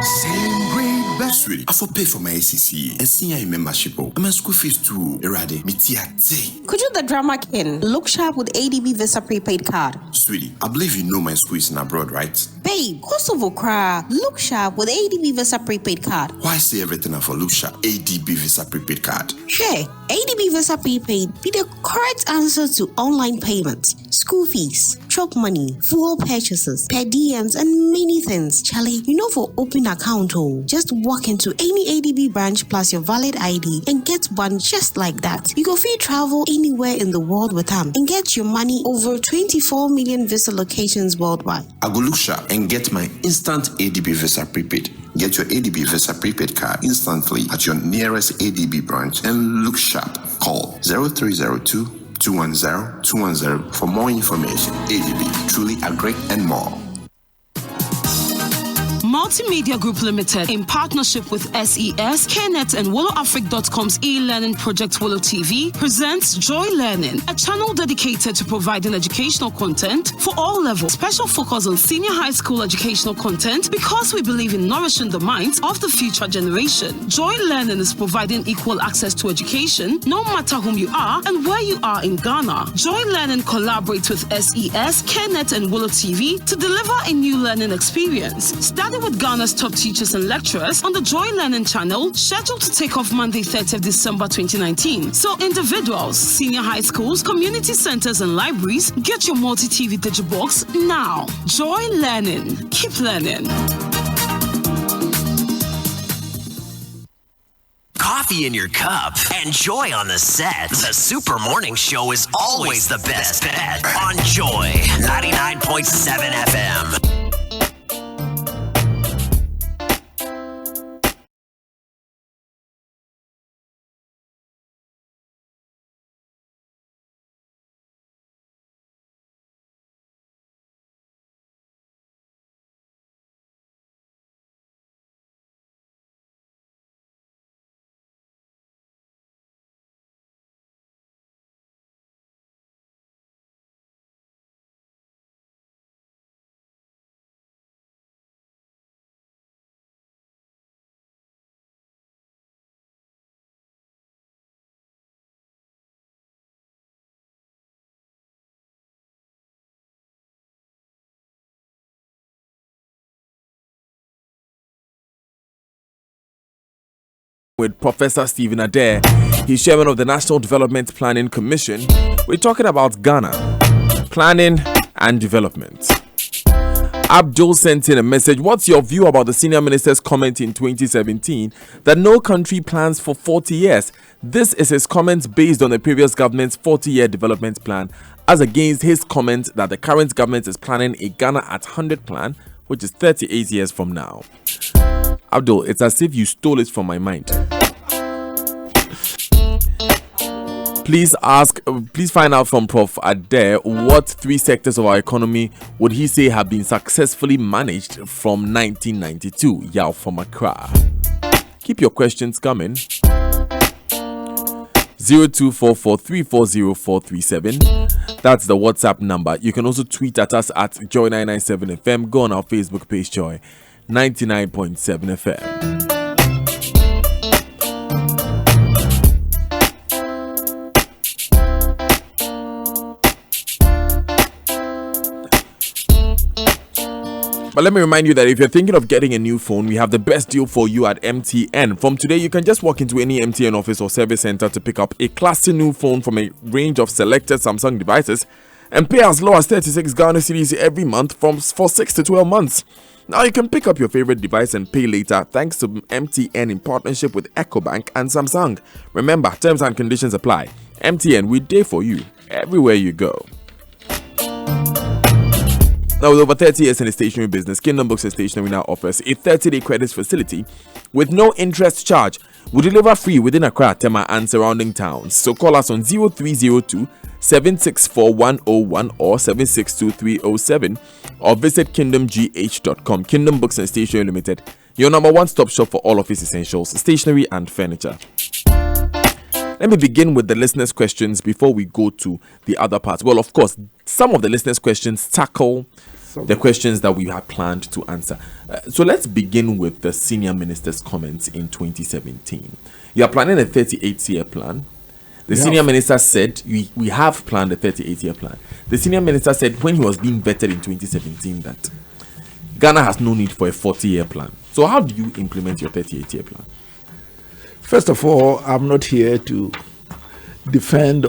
Same grade back. Sweetie, I for pay for my ACCA and senior membership. And my school fees too. Erade, mitiate. Could you the drama king look sharp with ADB Visa prepaid card? Sweetie, I believe you know my school is in abroad, right? Babe, Kosovo cry. Look sharp with ADB Visa prepaid card. Why say everything for look sharp? ADB Visa prepaid card. Sure, ADB Visa prepaid be the correct answer to online payments, school fees, truck money, fuel purchases, per diems, and many things. Charlie, you know for open account, just walk into any ADB branch plus your valid ID and get one just like that. You go free travel anywhere in the world with them and get your money over 24 million Visa locations worldwide. I go look sharp and get my instant ADB Visa prepaid. Get your ADB Visa prepaid card instantly at your nearest ADB branch and look sharp. Call 0302-210-210 for more information. ADB, truly a great and more. Multimedia Group Limited, in partnership with SES, KNet, and WillowAfric.com's e-learning project Willow TV, presents Joy Learning, a channel dedicated to providing educational content for all levels. Special focus on senior high school educational content because we believe in nourishing the minds of the future generation. Joy Learning is providing equal access to education, no matter whom you are and where you are in Ghana. Joy Learning collaborates with SES, KNet, and Willow TV to deliver a new learning experience. Study with Ghana's top teachers and lecturers on the Joy Learning channel, scheduled to take off Monday, 30th December 2019. So individuals, senior high schools, community centers, and libraries, get your multi-TV digibox now. Joy Learning. Keep learning. Coffee in your cup and Joy on the set. The Super Morning Show is always the best bet on Joy 99.7 FM. with Professor Stephen Adei. He's chairman of the National Development Planning Commission. We're talking about Ghana, planning and development. Abdul sent in a message. What's your view about the senior minister's comment in 2017 that no country plans for 40 years? This is his comment based on the previous government's 40-year development plan, as against his comment that the current government is planning a Ghana at 100 plan, which is 38 years from now. Abdul, it's as if you stole it from my mind. Please find out from Prof Adei what 3 sectors of our economy would he say have been successfully managed from 1992. Yao from Accra. Keep your questions coming. 0244340437. That's the WhatsApp number. You can also tweet at us at Joy99.7FM. Go on our Facebook page, Joy99.7FM. But let me remind you that if you're thinking of getting a new phone, we have the best deal for you at MTN. From today, you can just walk into any MTN office or service center to pick up a classy new phone from a range of selected Samsung devices and pay as low as 36 Ghana cedis every month for 6 to 12 months. Now you can pick up your favorite device and pay later thanks to MTN in partnership with EcoBank and Samsung. Remember, terms and conditions apply. MTN, we're there for you everywhere you go. Now, with over 30 years in the stationery business, Kingdom Books and Stationery now offers a 30-day credits facility with no interest charge. We deliver free within Accra, Tema, and surrounding towns. So call us on 0302 764 101 or 762 307 or visit kingdomgh.com. Kingdom Books and Stationery Limited, your number one stop shop for all office essentials, stationery and furniture. Let me begin with the listeners' questions before we go to the other parts. Well, of course, some of the listeners' questions tackle the questions that we had planned to answer. So let's begin with the senior minister's comments in 2017. You are planning a 38-year plan. The senior minister said, we have planned a 38-year plan. The senior minister said when he was being vetted in 2017 that Ghana has no need for a 40-year plan. So how do you implement your 38-year plan? First of all, I'm not here to defend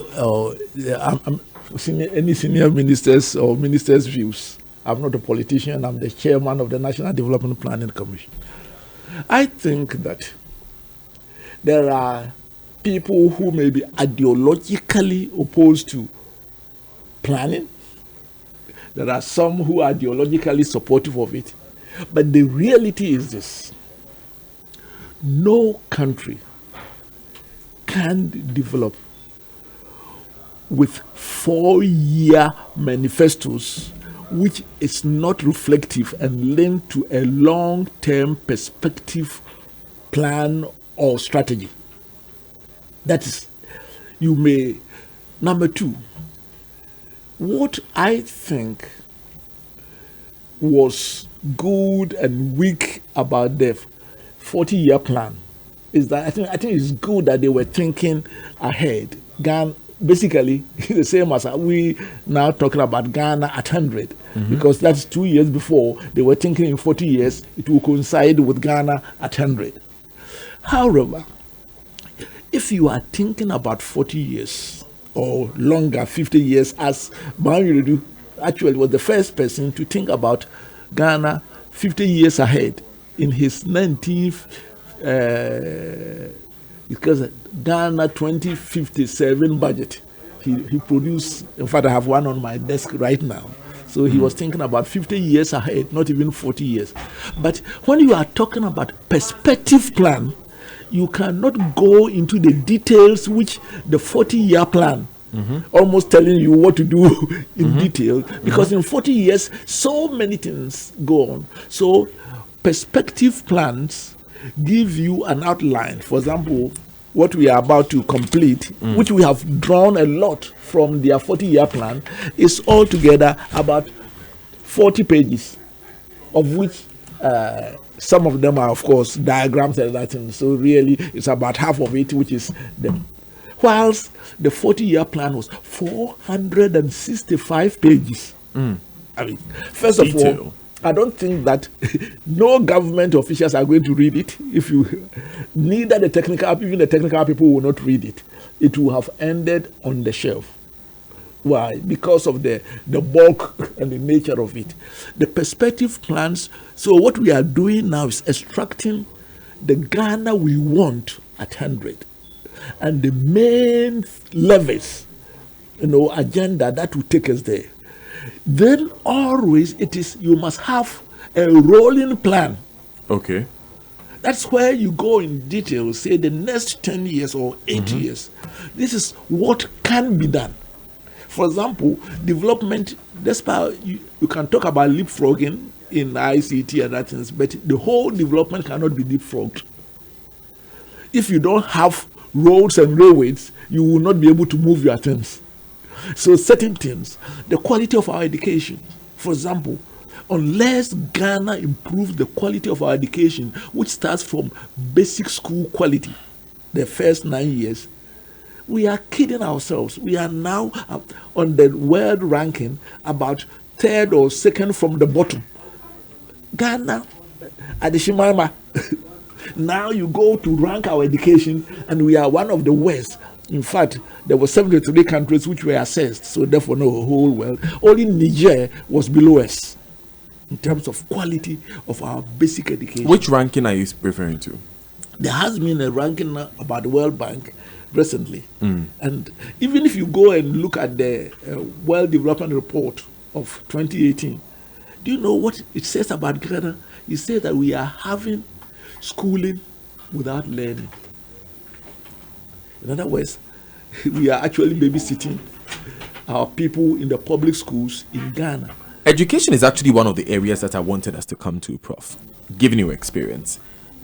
any senior ministers or ministers' views. I'm not a politician. I'm the chairman of the National Development Planning Commission. I think that there are people who may be ideologically opposed to planning. There are some who are ideologically supportive of it. But the reality is this. No country can develop with 4-year manifestos which is not reflective and linked to a long-term perspective plan or strategy. That is, you may. Number 2, what I think was good and weak about the 40-year plan is that I think it's good that they were thinking ahead. Ghana, basically, the same as we now talking about Ghana at 100, because that's 2 years before. They were thinking in 40 years it will coincide with Ghana at 100. However, if you are thinking about 40 years or longer, 50 years, as Mahmoud actually was the first person to think about Ghana 50 years ahead in his 19th because Ghana 2057 budget. He produced, in fact, I have one on my desk right now. So he was thinking about 50 years ahead, not even 40 years. But when you are talking about perspective plan, you cannot go into the details which the 40-year plan almost telling you what to do in detail, because in 40 years, so many things go on. So perspective plans give you an outline. For example, what we are about to complete, which we have drawn a lot from their 40-year plan, is altogether about 40 pages, of which some of them are, of course, diagrams and that thing. So really, it's about half of it, which is them. Whilst the 40-year plan was 465 pages. I mean, first of all, I don't think that no government officials are going to read it. Neither the technical, even the technical people will not read it. It will have ended on the shelf. Why? Because of the bulk and the nature of it. The perspective plans. So what we are doing now is extracting the Ghana we want at 100, and the main levers, agenda that will take us there. Then always you must have a rolling plan. Okay. That's where you go in detail, say the next 10 years or 8 years. This is what can be done. For example, development, despite you can talk about leapfrogging in ICT and that things, but the whole development cannot be leapfrogged. If you don't have roads and railways, you will not be able to move your things. So certain things, the quality of our education, for example, unless Ghana improves the quality of our education, which starts from basic school quality, the first 9 years, we are kidding ourselves. We are now on the world ranking about 3rd or 2nd from the bottom. Ghana, Adeshimama. Now you go to rank our education, and we are one of the worst. In fact, there were 73 countries which were assessed, so therefore no whole world. Only Niger was below us in terms of quality of our basic education. Which ranking are you referring to? There has been a ranking about the World Bank recently. And even if you go and look at the World Development Report of 2018, do you know what it says about Ghana? It says that we are having schooling without learning. In other words, we are actually babysitting our people in the public schools in Ghana. Education is actually one of the areas that I wanted us to come to, Prof, given your experience,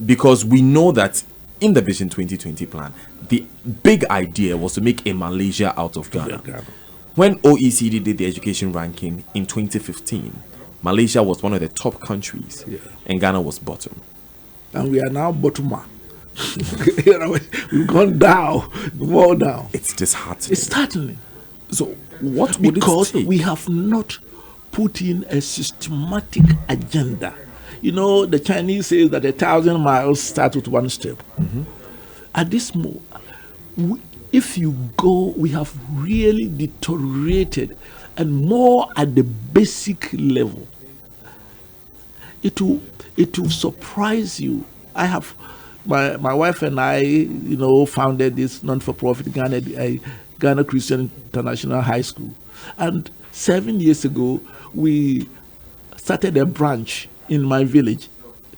because we know that in the Vision 2020 plan, the big idea was to make a Malaysia out of Ghana. When OECD did the education ranking in 2015, Malaysia was one of the top countries, and Ghana was bottom. And we are now bottom. We've gone down, more down. It's disheartening. It's disheartening. So what would because it take? We have not put in a systematic agenda. The Chinese say that 1,000 miles start with one step. At this moment, if you go, we have really deteriorated, and more at the basic level. It will surprise you. I have my wife and I, founded this non-for-profit Ghana Christian International High School, and 7 years ago we started a branch in my village,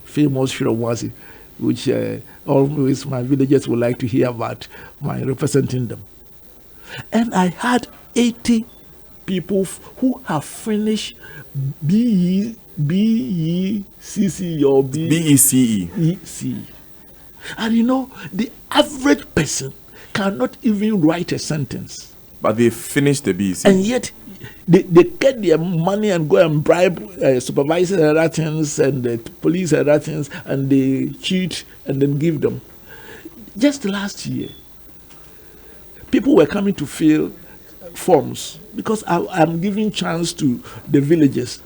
famous Shirawasi, which always my villagers would like to hear about my representing them. And I had 80 people who have finished BECE or BECE. And the average person cannot even write a sentence. But they finished the BECE. And yet, they get their money and go and bribe supervisors and other things, and the police and other things, and they cheat and then give them. Just last year, people were coming to fill forms because I'm giving chance to the villagers.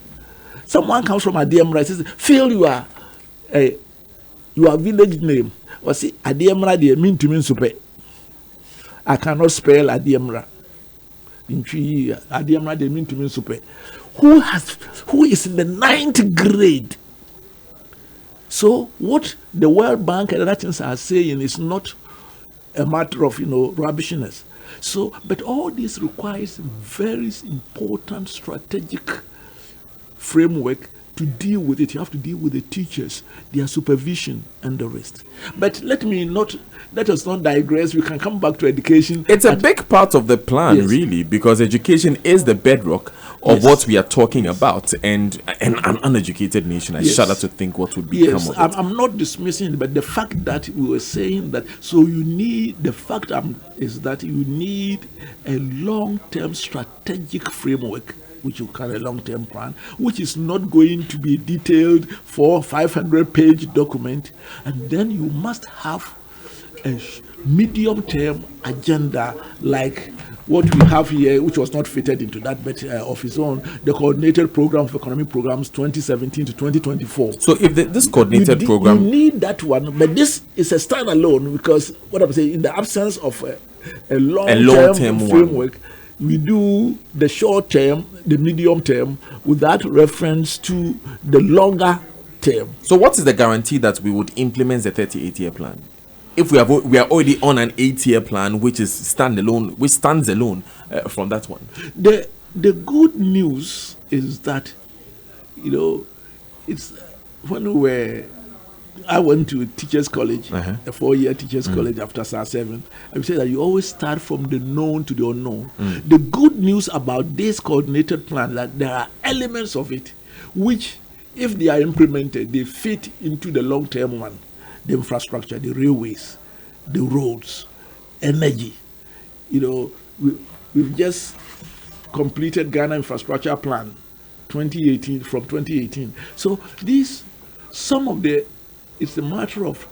Someone comes from Adei and says, fill your village name. Or see, Adei they mean to mean super. I cannot spell Adei. Adei they mean to mean super. Who is in the 9th grade? So what the World Bank and other things are saying is not a matter of rubbishness. So, but all this requires very important strategic framework to deal with it. You have to deal with the teachers, their supervision, and the rest. But let us not digress. We can come back to education. It's a big part of the plan, really, because education is the bedrock of what we are talking about. And an uneducated nation, I shudder to think what would become of it. I'm not dismissing it, but the fact that we were saying that, so you need, the fact is that you need a long-term strategic framework, which you call a long-term plan, which is not going to be detailed for 500-page document. And then you must have a medium-term agenda like what we have here, which was not fitted into that, but of its own, the Coordinated Program for Economic Programs 2017 to 2024. So if this coordinated program... You need that one, but this is a standalone because, what I'm saying, in the absence of a long-term framework, we do the short-term, the medium-term, without reference to the longer term. So what is the guarantee that we would implement the 38-year plan? If we are already on an 8-year plan, which stands alone from that one. The good news is that, it's when I went to teachers college, a 4-year teachers college after SAR 7. I would say that you always start from the known to the unknown. The good news about this coordinated plan that there are elements of it which, if they are implemented, they fit into the long-term one. The infrastructure, the railways, the roads, energy. We've just completed Ghana Infrastructure Plan 2018. So it's a matter of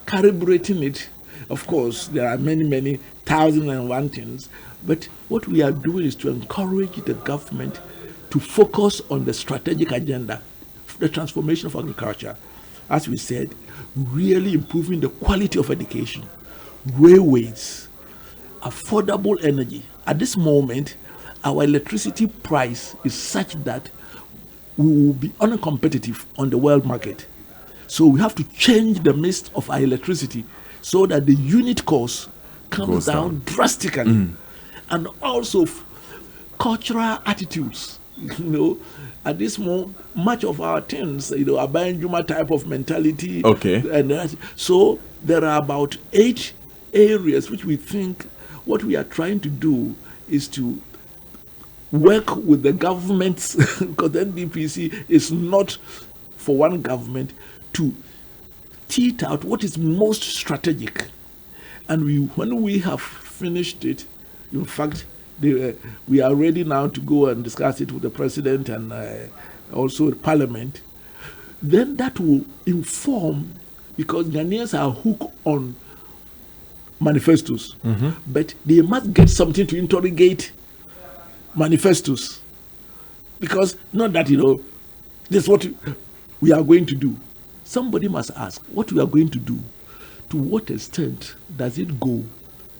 calibrating it. Of course, there are many 1,001 things, but what we are doing is to encourage the government to focus on the strategic agenda, the transformation of agriculture. As we said, really improving the quality of education, railways, affordable energy. At this moment, our electricity price is such that we will be uncompetitive on the world market. So we have to change the mix of our electricity so that the unit cost comes down drastically. And also cultural attitudes. At this moment, much of our things, are buying Juma type of mentality. And so there are about 8 areas which we think what we are trying to do is to work with the governments, because the NDPC is not for one government, to tease out what is most strategic. And when we have finished it, in fact, we are ready now to go and discuss it with the president and also the parliament. Then that will inform, because Ghanaians are hooked on manifestos, but they must get something to interrogate manifestos, because not that this is what we are going to do. Somebody must ask what we are going to do. To what extent does it go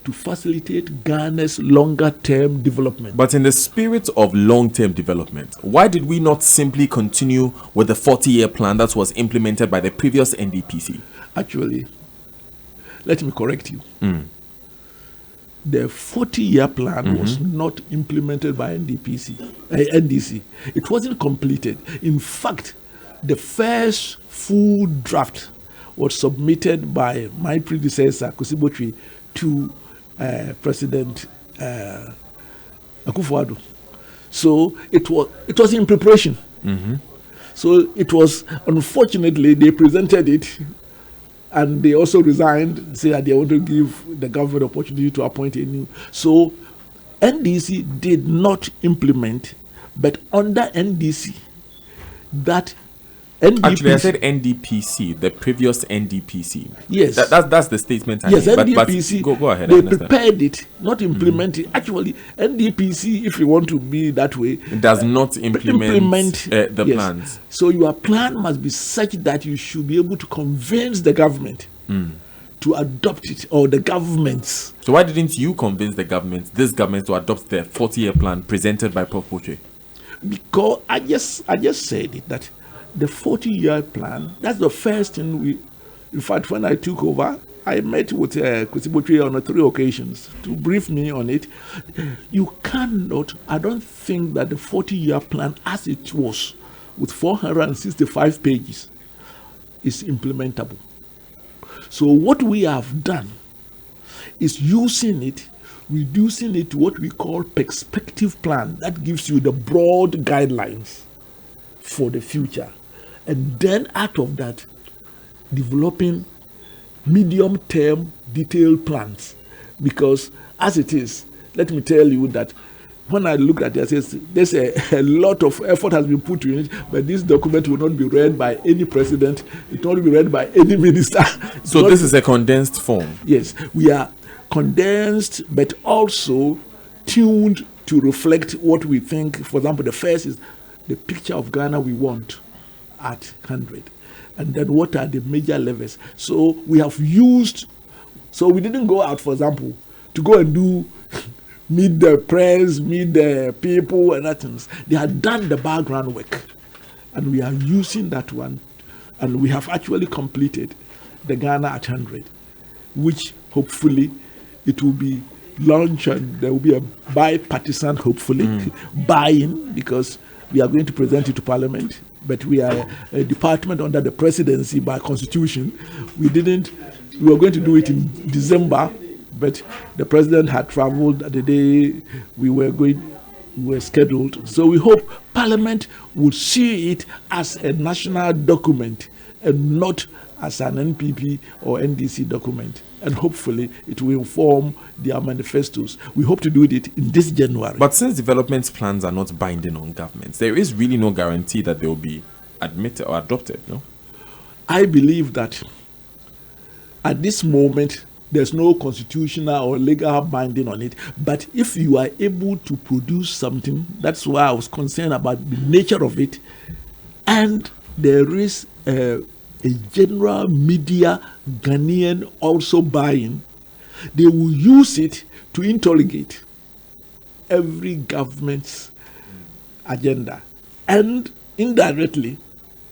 to facilitate Ghana's longer-term development? But in the spirit of long-term development, why did we not simply continue with the 40-year plan that was implemented by the previous NDPC? Actually, let me correct you. The 40-year plan was not implemented by NDC. It wasn't completed. In fact, the first full draft was submitted by my predecessor, Kosibotri, to President Akufo-Addo. So it was in preparation. So it was, unfortunately, they presented it and they also resigned, say that they want to give the government opportunity to appoint a new. So NDC did not implement, but under NDC, that NDPC. Actually, I said NDPC, the previous NDPC. Yes. That's the statement. Yes, NDPC. But go ahead. They prepared it, not implemented. Actually, NDPC, if you want to be that way, it does not implement the plans. So your plan must be such that you should be able to convince the government to adopt it, or the governments. So why didn't you convince this government to adopt the 40-year plan presented by Prof. Poche? Because I just said it, that the 40-year plan, that's the first thing in fact, when I took over, I met with Kosibotri on 3 occasions to brief me on it. You cannot, I don't think that the 40-year plan as it was, with 465 pages, is implementable. So what we have done is reducing it to what we call perspective plan. That gives you the broad guidelines for the future. And then out of that, developing medium-term detailed plans. Because as it is, let me tell you that when I looked at it, I said, there's a lot of effort has been put to it, but this document will not be read by any president. It will not be read by any minister. So this is a condensed form? Yes. We are condensed, but also tuned to reflect what we think. For example, the first is the picture of Ghana we want at 100. And then what are the major levers? So we have used, so we didn't go out, for example, to go and do meet the press, meet the people and that things. They had done the background work, and we are using that one, and we have actually completed the Ghana at 100, which hopefully it will be launched, and there will be a bipartisan, hopefully, buy-in, because we are going to present it to Parliament. But we are a department under the presidency by constitution. We were going to do it in December, but the president had traveled the day we were scheduled. So we hope Parliament would see it as a national document and not as an NPP or NDC document. And hopefully it will inform their manifestos. We hope to do it in this January. But since development plans are not binding on governments, there is really no guarantee that they will be admitted or adopted, no? I believe that at this moment, there's no constitutional or legal binding on it. But if you are able to produce something, that's why I was concerned about the nature of it. And there is a general media Ghanaian also buying. They will use it to interrogate every government's agenda. And indirectly,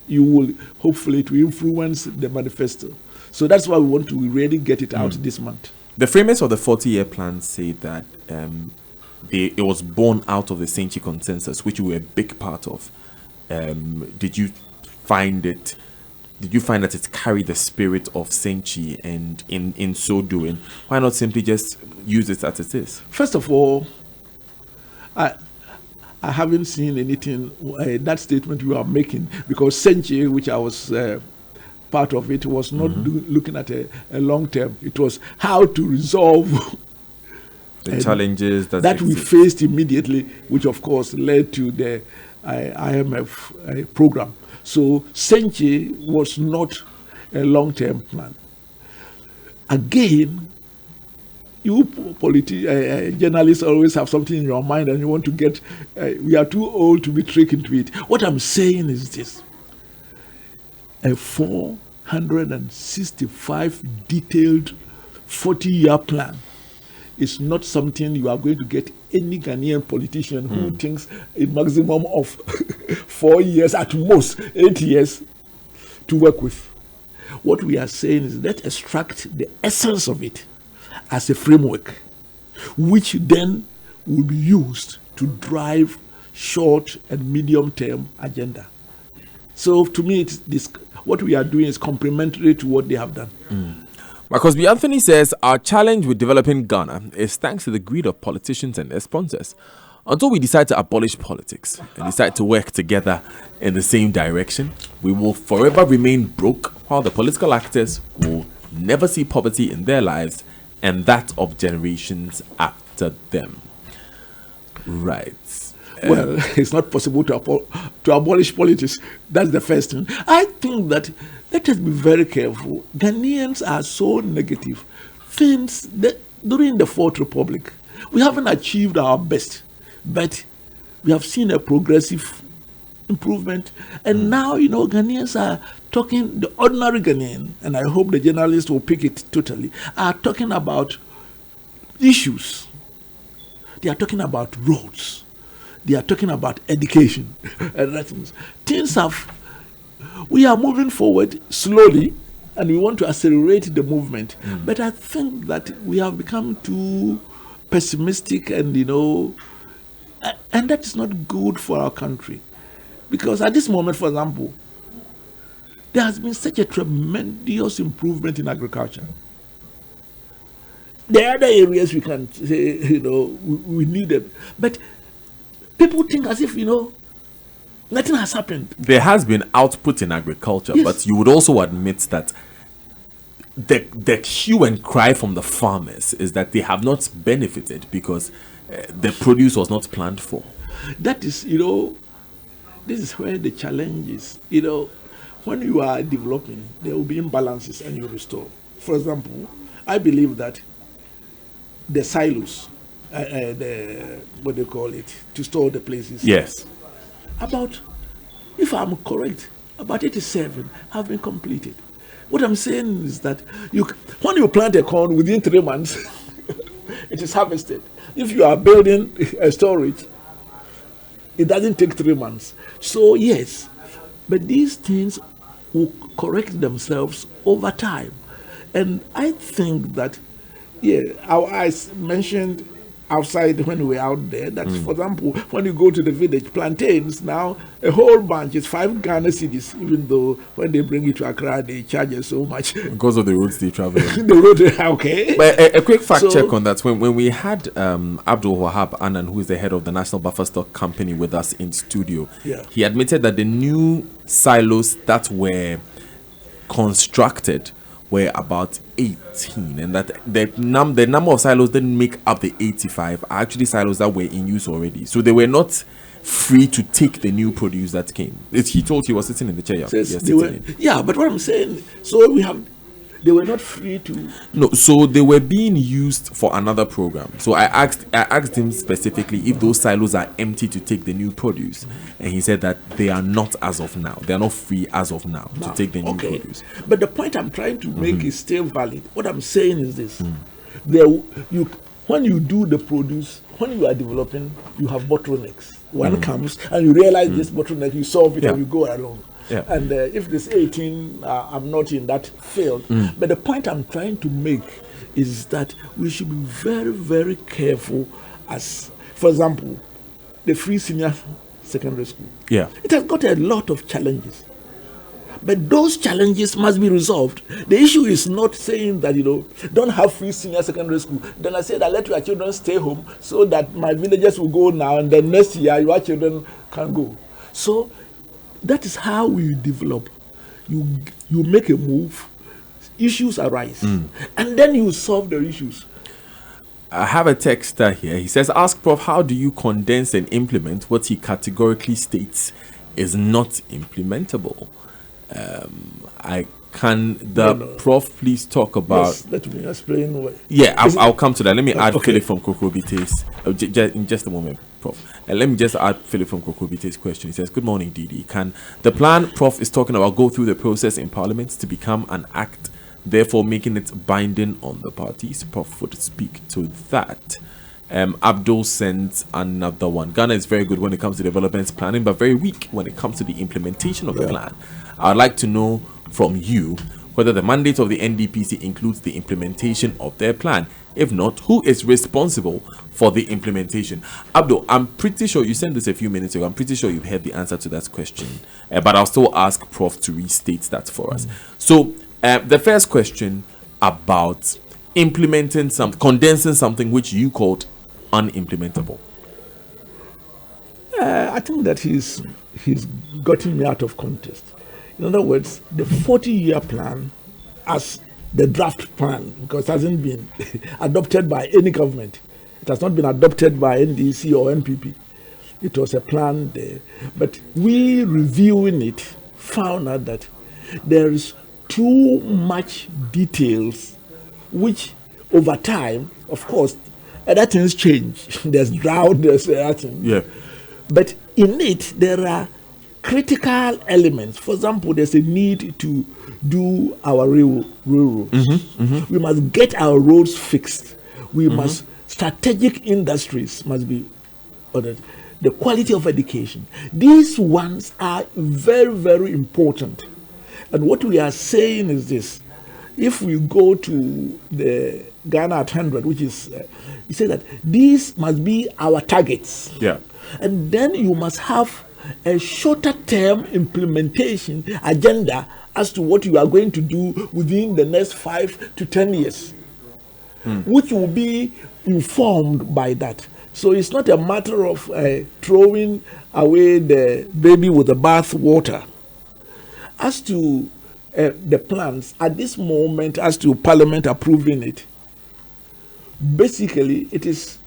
you will hopefully to influence the manifesto. So that's why we want to really get it out this month. The framers of the 40-year plan say that it was born out of the Senchi consensus, which you were a big part of. Did you find that it carried the spirit of Senchi, and in so doing, why not simply just use it as it is? First of all, I haven't seen anything, that statement you are making, because Senchi, which I was part of it, was not looking at a long term. It was how to resolve the challenges that we faced immediately, which of course led to the IMF program. So Senchi was not a long-term plan. Again, you journalists always have something in your mind and you want to get, we are too old to be tricked into it. What I'm saying is this: a 465 detailed 40-year plan is not something you are going to get any Ghanaian politician who thinks a maximum of 4 years, at most 8 years, to work with. What we are saying is let's extract the essence of it as a framework, which then will be used to drive short and medium-term agenda. So to me, what we are doing is complementary to what they have done. Because B. Anthony says, our challenge with developing Ghana is thanks to the greed of politicians and their sponsors. Until we decide to abolish politics and decide to work together in the same direction, we will forever remain broke, while the political actors will never see poverty in their lives and that of generations after them. Right. Well, it's not possible to abolish politics. That's the first thing. I think that let us be very careful. Ghanaians are so negative. Since during the Fourth Republic, we haven't achieved our best, but we have seen a progressive improvement. And now, Ghanaians are talking, the ordinary Ghanaian, and I hope the journalists will pick it totally, are talking about issues. They are talking about roads. They are talking about education. We are moving forward slowly, and we want to accelerate the movement. But I think that we have become too pessimistic, and and that is not good for our country. Because at this moment, for example, there has been such a tremendous improvement in agriculture. There are other areas we can say, we need them. But people think as if, nothing has happened. There has been output in agriculture, yes. But you would also admit that the hue and cry from the farmers is that they have not benefited because the produce was not planned for. That is, this is where the challenge is. When you are developing, there will be imbalances and you restore. For example, I believe that the silos, what they call it, to store the places. Yes. If I'm correct, about 87 have been completed. What I'm saying is that when you plant a corn, within 3 months, it is harvested. If you are building a storage, it doesn't take 3 months. So yes, but these things will correct themselves over time. And I think that, I mentioned outside when we were out there that, for example, when you go to the village, plantains now, a whole bunch is 5 Ghana cedis, even though when they bring it to Accra, they charge us so much. Because of the roads they travel. The road, okay. But a quick fact check on that. When we had Abdul Wahab Anand, who is the head of the National Buffer Stock Company, with us in studio, he admitted that the new silos that were constructed were about 18, and that the number of silos that make up the 85 are actually silos that were in use already. So they were not free to take the new produce that came. He was sitting in the chair. But what I'm saying, they were not free to. No, so they were being used for another program. So I asked him specifically if those silos are empty to take the new produce, and he said that they are not as of now. They are not free as of now to take the new produce. But the point I'm trying to make is still valid. What I'm saying is this: when you do the produce, when you are developing, you have bottlenecks. One comes and you realize this bottleneck, you solve it, and you go along. Yeah. And if this 18, I'm not in that field. But the point I'm trying to make is that we should be very, very careful. As, for example, the free senior secondary school. Yeah. It has got a lot of challenges. But those challenges must be resolved. The issue is not saying that, don't have free senior secondary school. Then I say that let your children stay home so that my villagers will go now, and then next year your children can go. So that is how we develop. You make a move, issues arise, and then you solve the issues. I have a texter here. He says, ask Prof, how do you condense and implement what he categorically states is not implementable? Prof please talk about... Yes, let me explain why. Yeah, I'll come to that. Let me add Philip from Kokobite's in just a moment, Prof. Let me just add Philip from Kokobite's question. He says, good morning, Didi. Can the plan Prof is talking about go through the process in Parliament to become an act, therefore making it binding on the parties? Prof would speak to that. Abdul sent another one. Ghana is very good when it comes to development planning, but very weak when it comes to the implementation of the plan. I'd like to know from you whether the mandate of the NDPC includes the implementation of their plan. If not, who is responsible for the implementation? Abdul, I'm pretty sure you sent this a few minutes ago. I'm pretty sure you've heard the answer to that question, but I'll still ask Prof to restate that for us. So the first question about implementing condensing something which you called unimplementable. I think that he's gotten me out of context. In other words, the 40-year plan, as the draft plan, because it hasn't been adopted by any government. It has not been adopted by NDC or NPP. It was a plan there. But we reviewing it found out that there is too much details, which over time, of course, other things change. There's drought, there's other things. Yeah. But in it, there are critical elements. For example, there's a need to do our railroads. We must get our roads fixed. We must, strategic industries must be ordered. The quality of education. These ones are very, very important. And what we are saying is this. If we go to the Ghana at 100, which is, he said that these must be our targets. Yeah. And then you must have a shorter term implementation agenda as to what you are going to do within the next 5 to 10 years, which will be informed by that. So it's not a matter of throwing away the baby with the bath water. As to the plans, at this moment, as to Parliament approving it, basically it is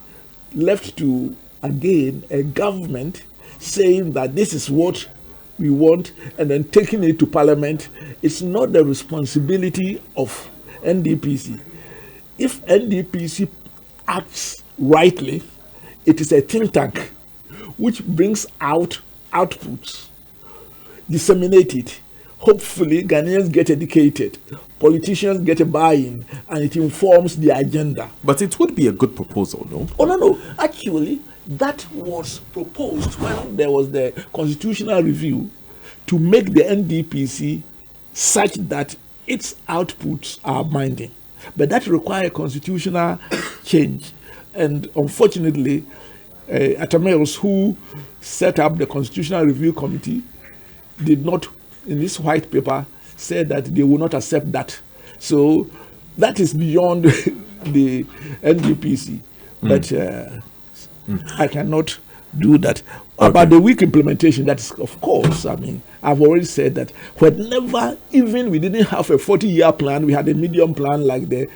left to, again, a government saying that this is what we want and then taking it to Parliament. It's not the responsibility of NDPC. If NDPC acts rightly, it is a think tank which brings out outputs, disseminate it. Hopefully, Ghanaians get educated, politicians get a buy-in, and it informs the agenda. But it would be a good proposal, no? Oh, no. Actually, that was proposed when there was the constitutional review to make the NDPC such that its outputs are binding. But that requires constitutional change. And unfortunately, Atameos, who set up the Constitutional Review Committee, did not, in this white paper, said that they will not accept that. So that is beyond the NDPC. But I cannot do that. Okay. About the weak implementation, that's, of course, I mean, I've already said that whenever, even we didn't have a 40-year plan, we had a medium plan like the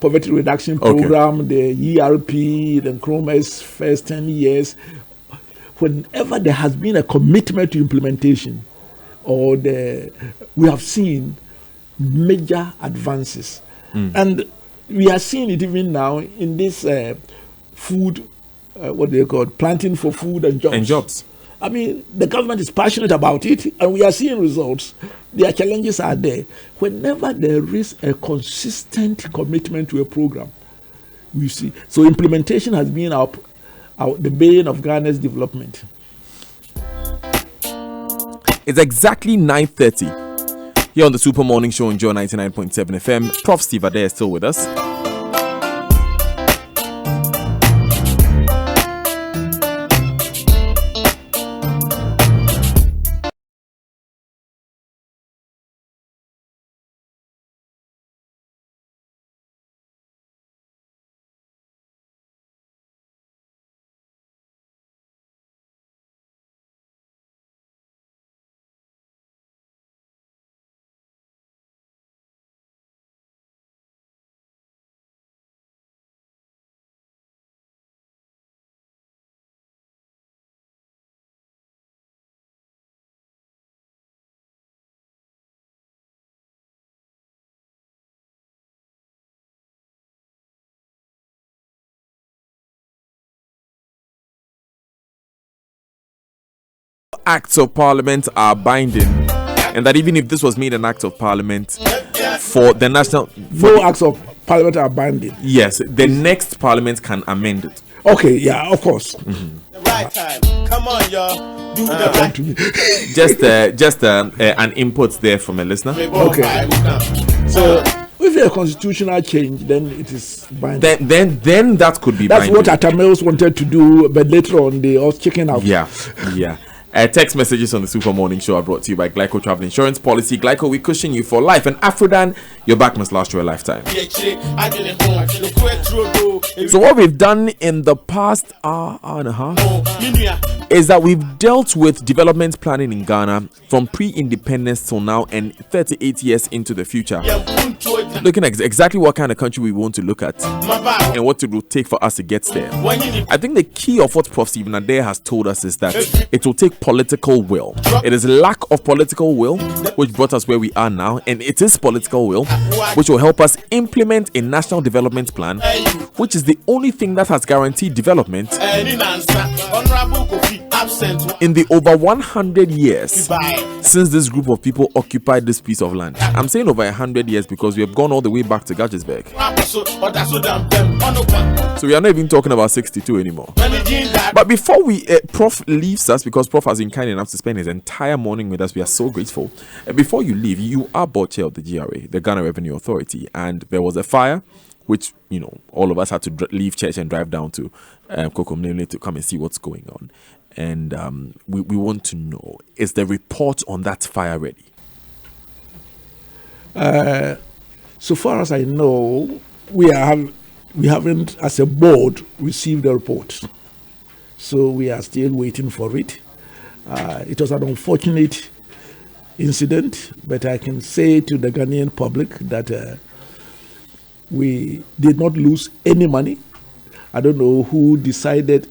poverty reduction program, the ERP, the Chrome's first 10 years. Whenever there has been a commitment to implementation, we have seen major advances. And we are seeing it even now in this food, what they call planting for food and jobs. I mean, the government is passionate about it, and we are seeing results. Their challenges are there. Whenever there is a consistent commitment to a program, we see. So implementation has been the bane of Ghana's development. It's exactly 9:30 here on the Super Morning Show on Joy99.7 FM. Prof Steve Adei is still with us. Acts of Parliament are binding, and that even if this was made an act of Parliament for the national, acts of Parliament are binding. Yes, the next Parliament can amend it. Okay, yeah, of course. The right time. Come on, y'all. Do the right. Just an input there from a listener. Okay. So if there's a constitutional change, then it is binding. Then that could be That's binding. what Atameos wanted to do, but later on they all chicken out. Yeah. Text messages on the Super Morning Show are brought to you by Glyco Travel Insurance Policy. Glyco, we cushion you for life. And Afrodan, your back must last you a lifetime. So what we've done in the past hour and a half is that we've dealt with development planning in Ghana from pre-independence till now and 38 years into the future. Looking at exactly what kind of country we want to look at and what it will take for us to get there. I think the key of what Prof Stephen Adei has told us is that it will take political will. It is lack of political will which brought us where we are now, and it is political will which will help us implement a national development plan, which is the only thing that has guaranteed development in the over 100 years since this group of people occupied this piece of land. I'm saying over 100 years because we have gone all the way back to Gachesberg. So we are not even talking about 62 anymore. But before we Prof leaves us, because Prof has been kind enough to spend his entire morning with us, we are so grateful. Before you leave, you are board chair of the GRA, the Ghana Revenue Authority, and there was a fire which, all of us had to leave church and drive down to Kokomnele to come and see what's going on. And we want to know, is the report on that fire ready? So far as I know, we haven't, as a board, received the report. So we are still waiting for it. It was an unfortunate incident, but I can say to the Ghanaian public that we did not lose any money. I don't know who decided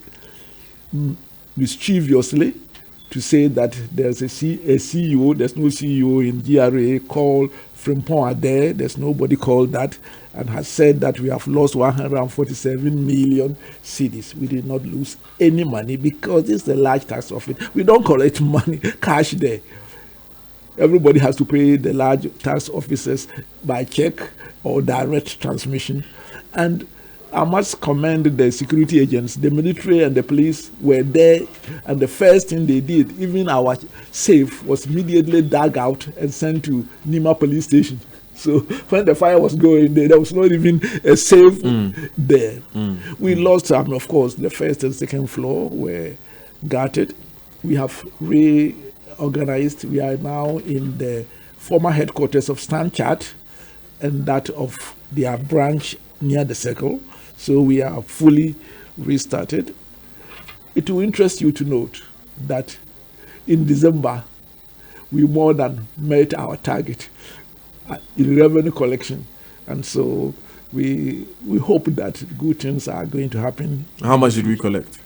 mischievously to say that there's a CEO. There's no CEO in GRA called Frimpong Adei. There's nobody called that, and has said that we have lost 147 million cedis. We did not lose any money because it's a large tax office. We don't collect money, cash there. Everybody has to pay the large tax officers by check or direct transmission. And I must commend the security agents. The military and the police were there, and the first thing they did, even our safe, was immediately dug out and sent to Nima police station. So when the fire was going, there was not even a safe there. We lost, of course, the first and second floor were gutted. We have reorganized. We are now in the former headquarters of Stanchart and that of their branch near the circle. So we are fully restarted. It will interest you to note that in December, we more than met our target in revenue collection. And so we hope that good things are going to happen. How much did we collect?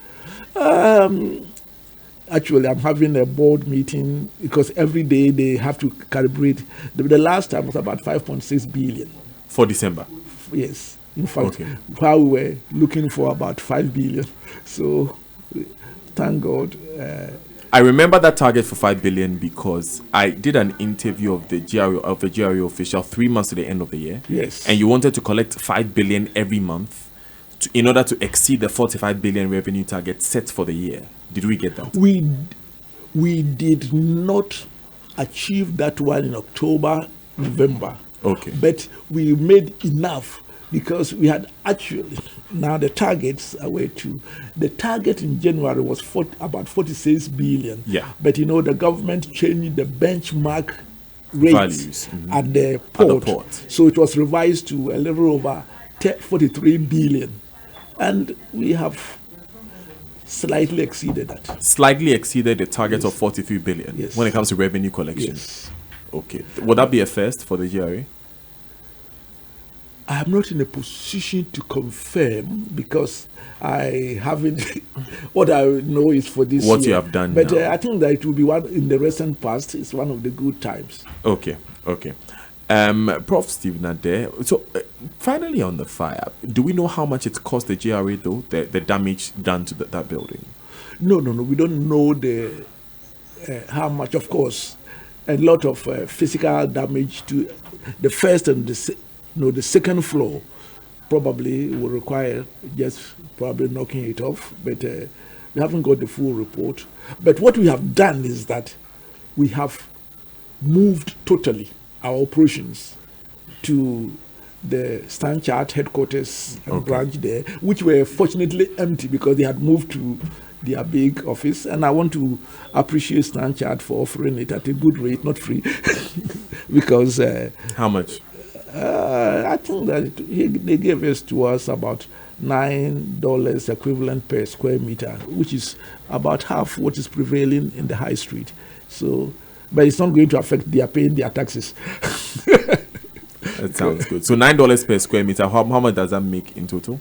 Actually, I'm having a board meeting because every day they have to calibrate. The last time was about 5.6 billion. For December? Yes. In fact, while we were looking for about 5 billion. So, thank God. I remember that target for 5 billion because I did an interview of the GRA official 3 months to the end of the year. Yes. And you wanted to collect 5 billion every month in order to exceed the 45 billion revenue target set for the year. Did we get that? We did not achieve that one in October, November. Okay. But we made enough. Because we had actually, now the targets were the target in January was about 46 billion. Yeah. But the government changed the benchmark rates at the port. So it was revised to a little over 43 billion. And we have slightly exceeded that. Slightly exceeded the target of 43 billion when it comes to revenue collection. Yes. Okay. Would that be a first for the GRA? I am not in a position to confirm because I haven't. What I know is for this what year. You have done, but now. I think that it will be one in the recent past. It's one of the good times. Okay. Prof. Stephen Adei. So, finally on the fire, do we know how much it cost the GRA though? The damage done to that building? No. We don't know the how much. Of course, a lot of physical damage to the first and the second floor probably will require just probably knocking it off, but we haven't got the full report. But what we have done is that we have moved totally our operations to the Stanchart headquarters and branch there, which were fortunately empty because they had moved to their big office. And I want to appreciate Stanchart for offering it at a good rate, not free, because how much? I think that they gave to us about $9 equivalent per square meter, which is about half what is prevailing in the high street. So, but it's not going to affect their paying their taxes. That sounds good. So $9 per square meter. How much does that make in total?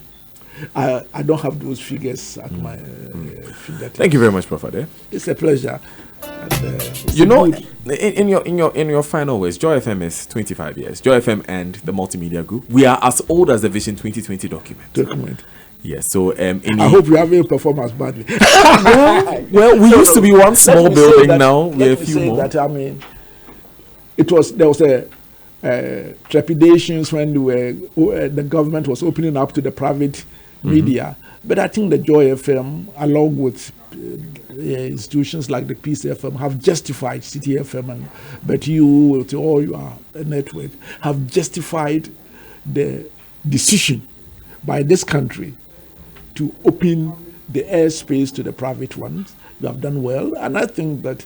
I don't have those figures at my fingertips. Thank you very much, Prof. Adei. It's a pleasure. And, in your final words, Joy FM is 25 years. Joy FM and the multimedia group. We are as old as the Vision 2020 document. Yes. So I hope you haven't performed as badly. well, we used to be one small building. Now we're a few more. That, there was a trepidations when the government was opening up to the private media. But I think the Joy FM, along with institutions like the Peace FM, have justified City FM, but you, with all your network, have justified the decision by this country to open the airspace to the private ones. You have done well, and I think that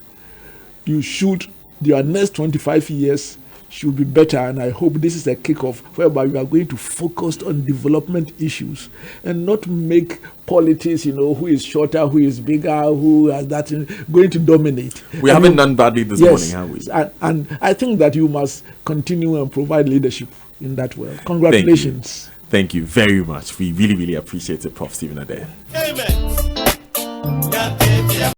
your next 25 years should be better, and I hope this is a kickoff whereby we are going to focus on development issues and not make politics, who is shorter, who is bigger, who has that, going to dominate. We haven't done badly this morning, have we? And I think that you must continue and provide leadership in that way. Congratulations. Thank you very much. We really, really appreciate it, Prof. Stephen Adei. Amen.